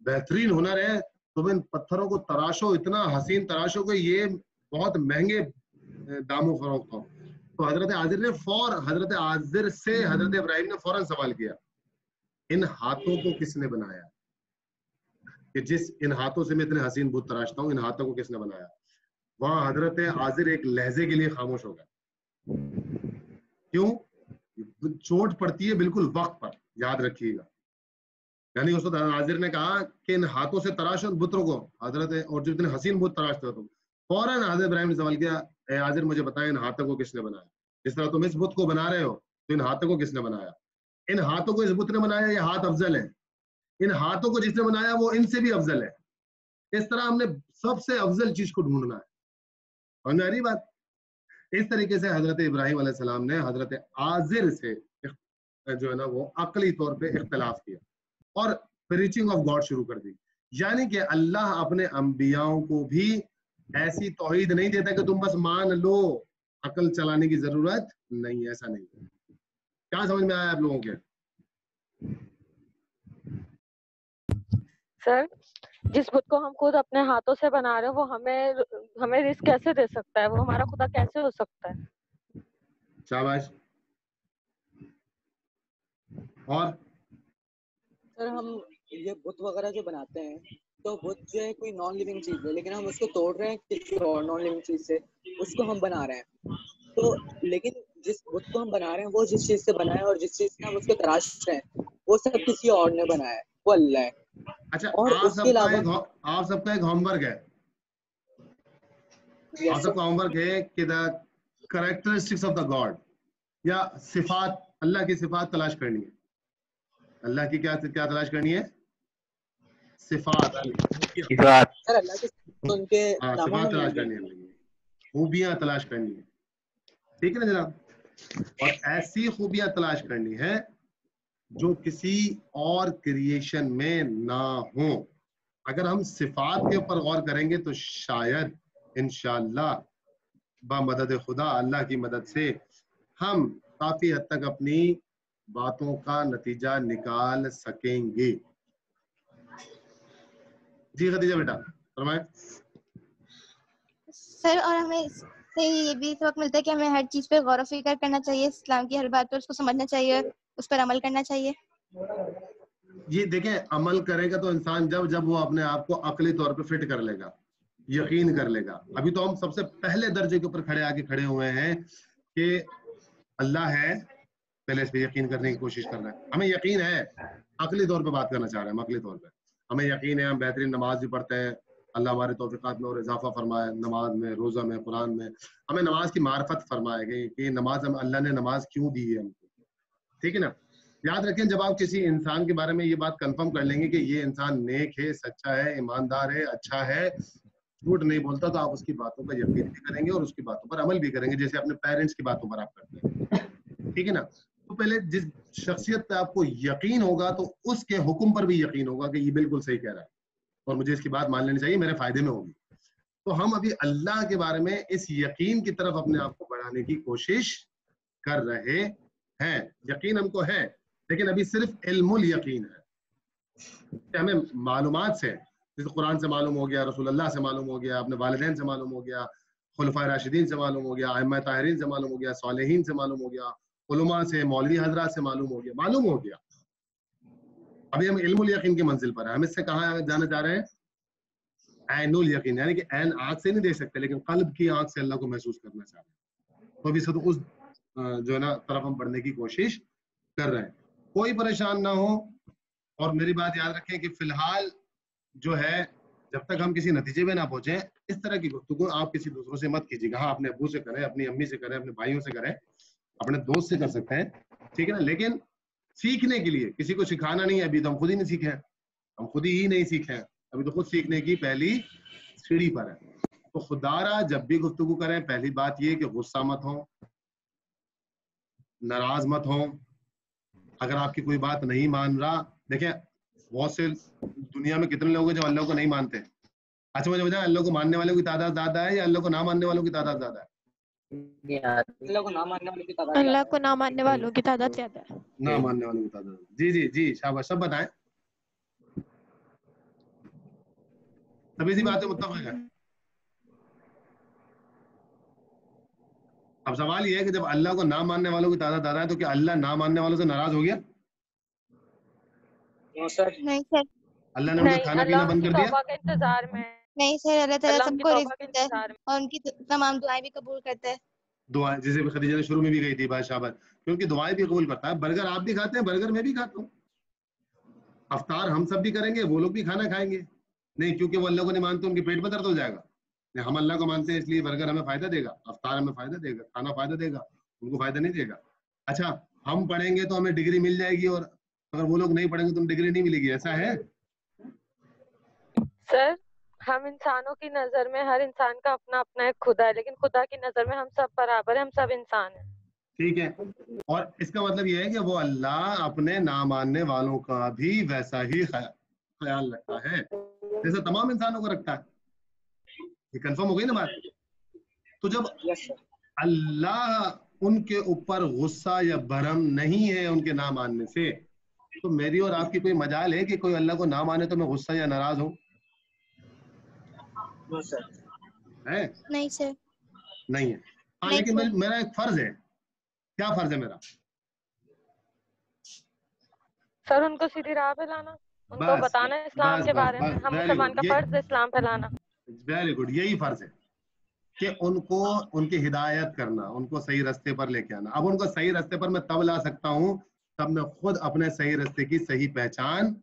بہترین ہنر ہے, تم ان پتھروں کو تراشو, اتنا حسین تراشو کہ یہ بہت مہنگے داموں فروخت ہو. تو حضرت عازر سے حضرت ابراہیم نے فوراً سوال کیا, ان ہاتھوں کو کس نے بنایا, کہ جس ان ہاتھوں سے میں اتنے حسین بت تراشتا ہوں, ان ہاتھوں کو کس نے بنایا؟ وہاں حضرت عازر ایک لہجے کے لیے خاموش ہو گئے. کیوں؟ چوٹ پڑتی ہے بالکل وقت پر, یاد رکھیے گا. یعنی اس وقت عازر نے کہا کہ ان ہاتھوں سے تراشو بتوں کو, حضرت, اور جو اتنے حسین بت تراشتے ہو تم. فوراً حضرت ابراہیم نے سوال کیا, اے عازر مجھے بتائیں ان ہاتھوں کو کس نے بنایا؟ جس طرح تم اس بت کو بنا رہے ہو تو ان ہاتھوں کو کس نے بنایا؟ ان ہاتھوں کو اس بت نے بنایا, یہ ہاتھ افضل ہے. ان ہاتھوں کو جس نے بنایا وہ ان سے بھی افضل ہے. اس طرح ہم نے سب سے افضل چیز کو ڈھونڈنا ہے. سمجھ میں آ رہی بات؟ اس طریقے سے حضرت ابراہیم علیہ السلام نے حضرت آزر سے جو ہے نا وہ عقلی طور پہ اختلاف کیا اور پریچنگ آف گاڈ شروع کر دی. یعنی کہ اللہ اپنے انبیاءوں کو بھی ایسی توحید نہیں دیتا کہ تم بس مان لو, عقل چلانے کی ضرورت نہیں, ایسا نہیں. کیا سمجھ میں آیا آپ لوگوں کے؟ سر جس بت کو ہم خود اپنے ہاتھوں سے بنا رہے ہیں وہ ہمیں رزق کیسے دے سکتا ہے؟ وہ ہمارا خدا کیسے ہو سکتا ہے؟ شاباش. اور سر ہم یہ بت وغیرہ جو بناتے ہیں تو بت جو ہے کوئی نان لیونگ چیز ہے, لیکن ہم اس کو توڑ رہے ہیں کسی اور نان لیونگ چیز سے, اس کو ہم بنا رہے ہیں. تو لیکن جس بت کو ہم بنا رہے ہیں وہ جس چیز سے بنا ہے اور جس چیز سے ہم اس کو تراش رہے ہیں وہ سب کسی اور نے بنایا ہے, وہ اللہ ہے. اچھا, اور اس کے علاوہ آپ سب کا ایک ہوم ورک ہے, آپ سب کا ہوم ورک ہے کہ the characteristics of the God یا صفات, اللہ کی صفات تلاش کرنی ہے. اللہ کی کیا تلاش کرنی ہے؟ صفات صفات تلاش کرنی ہے, خوبیاں تلاش کرنی ہے. ٹھیک ہے نا جناب؟ اور ایسی خوبیاں تلاش کرنی ہے جو کسی اور کریشن میں نہ ہوں. اگر ہم صفات کے اوپر غور کریں گے تو شاید انشاءاللہ بمدد خدا, اللہ کی مدد سے ہم کافی حد تک اپنی باتوں کا نتیجہ نکال سکیں گے. جی خدیجہ بیٹا فرمائیں. سر اور ہمیں سے یہ بھی سبق ملتا ہے کہ ہمیں ہر چیز پہ غور و فکر کرنا چاہیے, اسلام کی ہر بات پر اس کو سمجھنا چاہیے, اس پر عمل کرنا چاہیے. یہ دیکھیں, عمل کرے گا تو انسان جب وہ اپنے آپ کو عقلی طور پہ فٹ کر لے گا, یقین کر لے گا. ابھی تو ہم سب سے پہلے درجے کے اوپر کھڑے ہوئے ہیں کہ اللہ ہے, پہلے اس پہ یقین کرنے کی کوشش کر رہے ہیں. ہمیں یقین ہے, عقلی طور پہ بات کرنا چاہ رہے ہیں, عقلی طور پہ ہمیں یقین ہے, ہم بہترین نماز بھی پڑھتے ہیں, اللہ ہمارے توفیقات میں اور اضافہ فرمائے, نماز میں, روزہ میں, قرآن میں ہمیں نماز کی معرفت فرمائے گئی کہ نماز اللہ نے نماز کیوں دی ہے ہم کو. ٹھیک ہے نا؟ یاد رکھیں, جب آپ کسی انسان کے بارے میں یہ بات کنفرم کر لیں گے کہ یہ انسان نیک ہے, سچا ہے, ایماندار ہے, اچھا ہے, جھوٹ نہیں بولتا, تو آپ اس کی باتوں کا یقین بھی کریں گے اور اس کی باتوں پر عمل بھی کریں گے, جیسے اپنے پیرنٹس کی باتوں پر آپ کرتے ہیں. ٹھیک ہے نا؟ تو پہلے جس شخصیت پہ آپ کو یقین ہوگا تو اس کے حکم پر بھی یقین ہوگا کہ یہ بالکل صحیح کہہ رہا ہے اور مجھے اس کی بات مان لینی چاہیے, میرے فائدے میں ہوگی. تو ہم ابھی اللہ کے بارے میں اس یقین کی طرف اپنے آپ کو بڑھانے کی کوشش کر رہے ہیں. یقین ہم کو ہے, لیکن ابھی صرف علم الیقین ہے کہ ہمیں معلومات سے, جیسے قرآن سے معلوم ہو گیا, رسول اللہ سے معلوم ہو گیا, اپنے والدین سے معلوم ہو گیا, خلفائے راشدین سے معلوم ہو گیا, ائمہ طاہرین سے معلوم ہو گیا, صالحین سے معلوم ہو گیا, علماء سے, مولوی حضرات سے معلوم ہو گیا. ابھی ہم علم الیقین کی منزل پر ہیں. ہم اس سے کہاں جانا چاہ رہے ہیں؟ عین الیقین, یعنی کہ عین آنکھ سے نہیں دیکھ سکتے, لیکن قلب کی آنکھ سے اللہ کو محسوس کرنا چاہ رہے ہیں. تو ابھی سے تو اس جو ہے نا طرف ہم بڑھنے کی کوشش کر رہے ہیں. کوئی پریشان نہ ہو, اور میری بات یاد رکھیں کہ فی الحال جو ہے جب تک ہم کسی نتیجے میں نہ پہنچیں, اس طرح کی گفتگو آپ کسی دوسروں سے مت کیجیے گا. ہاں, اپنے ابو سے کریں, اپنی امی سے کریں, اپنے بھائیوں سے کریں, اپنے دوست سے کر سکتے ہیں, ٹھیک ہے نا, لیکن سیکھنے کے لیے کسی کو سکھانا نہیں ہے. ابھی تو ہم خود ہی نہیں سیکھے ہیں, ہم خود ہی نہیں سیکھے ہیں, ابھی تو خود سیکھنے کی پہلی سیڑھی پر ہے. تو خدارا جب بھی گفتگو کریں, پہلی بات یہ کہ غصہ مت ہو, ناراض مت ہو. اگر آپ کی کوئی بات نہیں مان رہا, دیکھیں بہت سے دنیا میں کتنے لوگ ہیں جو اللہ کو نہیں مانتے. اچھا مجھے بتائیں, اللہ کو ماننے والوں کی تعداد زیادہ ہے یا اللہ کو نہ ماننے والوں کی تعداد زیادہ ہے؟ اللہ کو نہ ماننے والوں کی تعداد, اللہ کو نہ ماننے والوں کی تعداد زیادہ ہے. نہ ماننے والوں کی تعداد. جی جی جی, شاباش, سب بتائیں. سبھی سی باتیں متفق ہیں. اب سوال یہ ہے کہ جب اللہ کو نہ ماننے والوں کی تعداد زیادہ ہے تو کیا اللہ نہ ماننے والوں سے ناراض ہو گیا؟ نہیں سر, اللہ نے ان کا کھانا پینا بند کر دیا؟ توبہ کے انتظار میں. نہیں سر, اللہ تعالیٰ اللہ سب کی کو توبہ رزق کے دیتا ہے انتظار میں. اور ان کی تمام دعائیں بھی قبول کرتا ہے. دعائیں, جیسے خدیجہ نے شروع میں بھی کہی تھی, بادشاہ بات, کیونکہ دعائیں بھی قبول کرتا ہے. برگر آپ بھی کھاتے ہیں, برگر میں بھی کھاتا ہوں. افطار ہم سب بھی کریں گے, وہ لوگ بھی کھانا کھائیں گے. نہیں, کیونکہ وہ اللہ کو نہیں مانتے ان کے پیٹ میں درد ہو جائے گا. ہم اللہ کو مانتے ہیں اس لیے برگر ہمیں فائدہ دے گا, افطار ہمیں فائدہ دے گا, کھانا فائدہ دے گا, ان کو فائدہ نہیں دے گا. اچھا, ہم پڑھیں گے تو ہمیں ڈگری مل جائے گی, اور اگر وہ لوگ نہیں پڑھیں گے تو ڈگری نہیں ملے گی, ایسا ہے؟ سر ہم انسانوں کی نظر میں ہر انسان کا اپنا اپنا ایک خدا ہے، لیکن خدا کی نظر میں ہم سب برابر ہیں، ہم سب انسان ہیں. ٹھیک ہے، اور اس کا مطلب یہ ہے کہ وہ اللہ اپنے ناماننے والوں کا بھی ویسا ہی خیال رکھتا ہے جیسے تمام انسانوں کو رکھتا ہے. یہ کنفرم ہو گئی نا بات؟ تو جب اللہ ان کے اوپر غصہ یا برہم نہیں ہے ان کے نہ ماننے سے، تو میری اور آپ کی کوئی مجال ہے کہ کوئی اللہ کو نہ مانے تو میں غصہ یا ناراض ہوں؟ نہیں سر، نہیں ہے. ہاں لیکن میرا ایک فرض ہے. کیا فرض ہے میرا؟ سر ان کو سیدھی راہ پہ لانا، ان کو بتانا اسلام کے بارے میں. ہم مسلمان کا فرض ہے اسلام پھیلانا. ویری گڈ، یہی فرض ہے کہ ان کو ان کی ہدایت کرنا، ان کو صحیح راستے پر لے کے آنا. اب ان کو صحیح راستے پر میں تب لا سکتا ہوں تب میں خود اپنے صحیح راستے کی صحیح پہچان،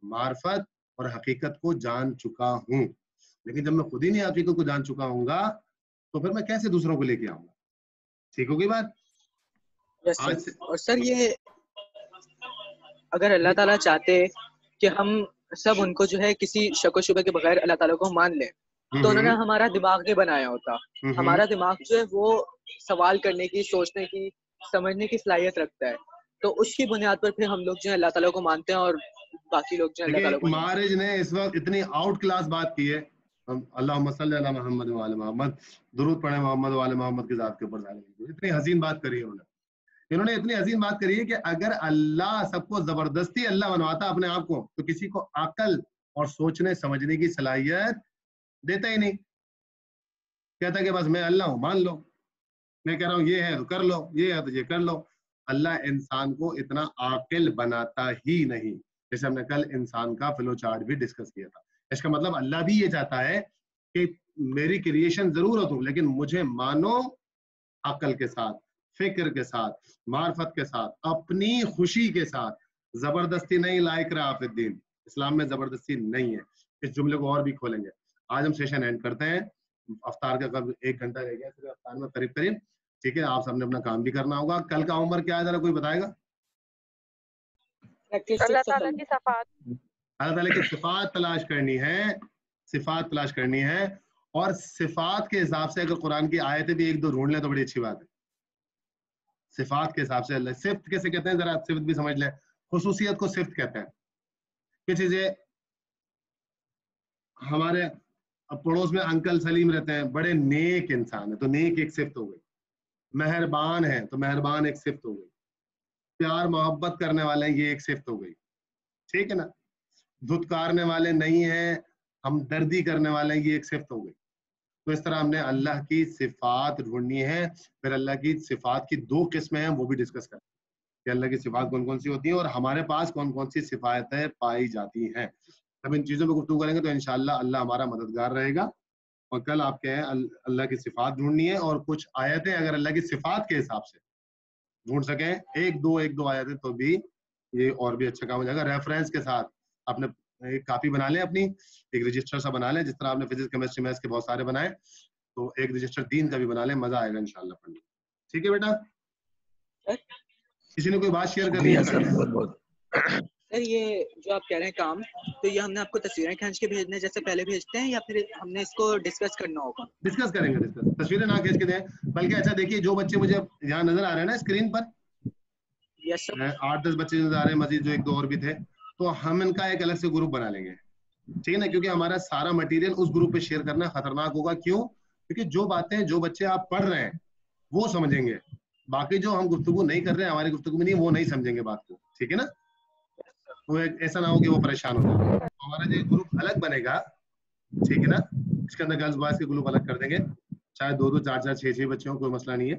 معرفت اور حقیقت کو جان چکا ہوں. لیکن جب میں خود ہی نہیں حقیقت کو جان چکا ہوں گا تو پھر میں کیسے دوسروں کو لے کے آؤں گا؟ ٹھیک ہوگی بات؟ اور سر یہ اگر اللہ تعالیٰ چاہتے کہ ہم سب ان کو جو ہے کسی شک و شبہ کے بغیر اللہ تعالیٰ کو مان لیں تو انہوں نے ہمارا دماغ نہیں بنایا ہوتا. ہمارا دماغ جو ہے وہ سوال کرنے کی، سوچنے کی، سمجھنے کی صلاحیت رکھتا ہے. تو اس کی بنیاد پر پھر ہم لوگ جو ہے اللہ تعالیٰ کو مانتے ہیں اور باقی لوگ جو ہے اللہ تعالیٰ کو. معارج نے اس وقت اتنی آؤٹ کلاس بات کی ہے. اللہم صلی علی محمد و آل محمد، درود پڑھیں محمد و آل محمد کی ذات کے اوپر. اتنی حسین بات کری ہے انہوں نے اتنی عظیم بات کری ہے کہ اگر اللہ سب کو زبردستی اللہ بنواتا اپنے آپ کو تو کسی کو عقل اور سوچنے سمجھنے کی صلاحیت دیتا ہی نہیں. کہتا کہ بس میں اللہ ہوں مان لو، میں کہہ رہا ہوں یہ ہے تو کر لو، یہ ہے تو یہ کر لو. اللہ انسان کو اتنا عاقل بناتا ہی نہیں. جیسے ہم نے کل انسان کا فلو چارٹ بھی ڈسکس کیا تھا. اس کا مطلب اللہ بھی یہ چاہتا ہے کہ میری کریشن ضرورت ہوں لیکن مجھے مانو عقل کے ساتھ، فکر کے ساتھ، معرفت کے ساتھ، اپنی خوشی کے ساتھ. زبردستی نہیں، لا اکراہ فی الدین. اسلام میں زبردستی نہیں ہے. اس جملے کو اور بھی کھولیں گے. آج ہم سیشن اینڈ کرتے ہیں. افطار کا قبل 1 گھنٹہ رہ گیا، صرف افطار میں قریب قریب. ٹھیک ہے، آپ سب نے اپنا کام بھی کرنا ہوگا. کل کا عمر کیا ہے ذرا کوئی بتائے گا؟ اللہ تعالیٰ کی صفات، اللہ تعالیٰ کی صفات تلاش کرنی ہے، صفات تلاش کرنی ہے. اور صفات کے حساب سے اگر قرآن کی آیتیں بھی 1-2 ڈھونڈ لیں تو بڑی اچھی بات ہے. صفات کے حساب سے اللہ صفت کیسے کہتے ہیں، ذرا صفت بھی سمجھ لیں. خصوصیت کو صفت کہتے ہیں. کچھ چیزیں ہمارے پڑوس میں انکل سلیم رہتے ہیں، بڑے نیک انسان ہیں تو نیک ایک صفت ہو گئی. مہربان ہیں تو مہربان ایک صفت ہو گئی. پیار محبت کرنے والے ہیں، یہ ایک صفت ہو گئی. ٹھیک ہے نا. دھتکارنے والے نہیں ہیں، ہم دردی کرنے والے ہیں، یہ ایک صفت ہو گئی. تو اس طرح ہم نے اللہ کی صفات ڈھونڈنی ہے. پھر اللہ کی صفات کی 2 قسمیں ہیں، وہ بھی ڈسکس کریں کہ اللہ کی صفات کون کون سی ہوتی ہیں اور ہمارے پاس کون کون سی صفاتیں پائی جاتی ہیں. جب ان چیزوں پہ گفتگو کریں گے تو انشاءاللہ اللہ ہمارا مددگار رہے گا. اور کل آپ کے ہیں اللہ کی صفات ڈھونڈنی ہے اور کچھ آیتیں اگر اللہ کی صفات کے حساب سے ڈھونڈ سکیں 1-2 آیتیں تو بھی یہ اور بھی اچھا کام ہو جائے گا. ریفرنس کے ساتھ اپنے ایک کاپی بنا لیں، اپنی ایک رجسٹر سا بنا لیں، جس طرح آپ نے فزکس کیمسٹری میتھس کے بہت سارے بنائے تو ایک رجسٹر دین کا بھی بنا لیں. مزہ آئے گا انشاءاللہ پڑھنے. ٹھیک ہے بیٹا؟ کسی نے کوئی بات شیئر کرنی ہے؟ سر یہ جو آپ کہہ رہے ہیں کام، تو یہ ہم نے آپ کو تصویریں کھینچ کے بھیجنے جیسے پہلے بھیجتے ہیں یا پھر ہم نے اس کو ڈسکس کرنا ہوگا؟ ڈسکس کریں گے. تصویریں نہ کھینچ کے دیں بلکہ اچھا دیکھیے جو بچے مجھے یہاں نظر آ رہے ہیں نا اسکرین پر، 8-10 بچے نظر آ رہے ہیں، مزید جو 1-2 اور بھی تھے، تو ہم ان کا ایک الگ سے گروپ بنا لیں گے. ٹھیک ہے نا؟ کیونکہ ہمارا سارا مٹیریل اس گروپ پہ شیئر کرنا خطرناک ہوگا. کیوں؟ کیونکہ جو باتیں جو بچے آپ پڑھ رہے ہیں وہ سمجھیں گے، باقی جو ہم گفتگو نہیں کر رہے ہیں، ہماری گفتگو میں نہیں، وہ نہیں سمجھیں گے بات کو. ٹھیک ہے نا؟ تو ایسا نہ ہو کہ وہ پریشان ہو جائے. ہمارا جو گروپ الگ بنے گا، ٹھیک ہے نا، اس کے اندر گرلز بوائز کے گروپ الگ کر دیں گے، چاہے 2-2 4-4 6-6 بچے ہوں، کوئی مسئلہ نہیں ہے.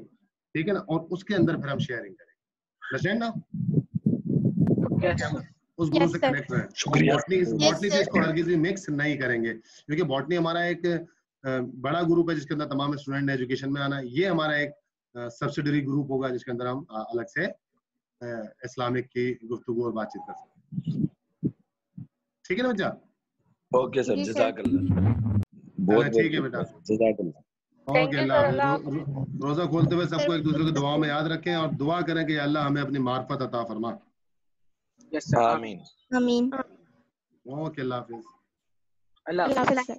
ٹھیک ہے نا؟ اور اس کے اندر پھر ہم شیئرنگ کریں گے نا، اس گروپ سے کنیکٹ رہیں. بوٹنی سے اس کو ہرگز بھی مکس نہیں کریں گے کیونکہ بوٹنی ہمارا ایک بڑا گروپ ہے جس کے اندر تمام اسٹوڈنٹ ایجوکیشن میں آنا ہے. یہ ہمارا ایک سبسیڈری گروپ ہوگا جس کے اندر ہم الگ سے اسلامک کی گفتگو اور بات چیت کر سکتے ہیں. ٹھیک ہے نا بچہ؟ اوکے سر، جزاک اللہ. ٹھیک ہے بیٹا، جزاک اللہ. اوکے، اللہ. روزہ کھولتے ہوئے سب کو ایک دوسرے کو دعاؤں میں یاد رکھیں اور دعا کریں کہ اللہ ہمیں اپنی معرفت عطا فرما. آمین آمین. اوکے، اللہ حافظ. اللہ حافظ.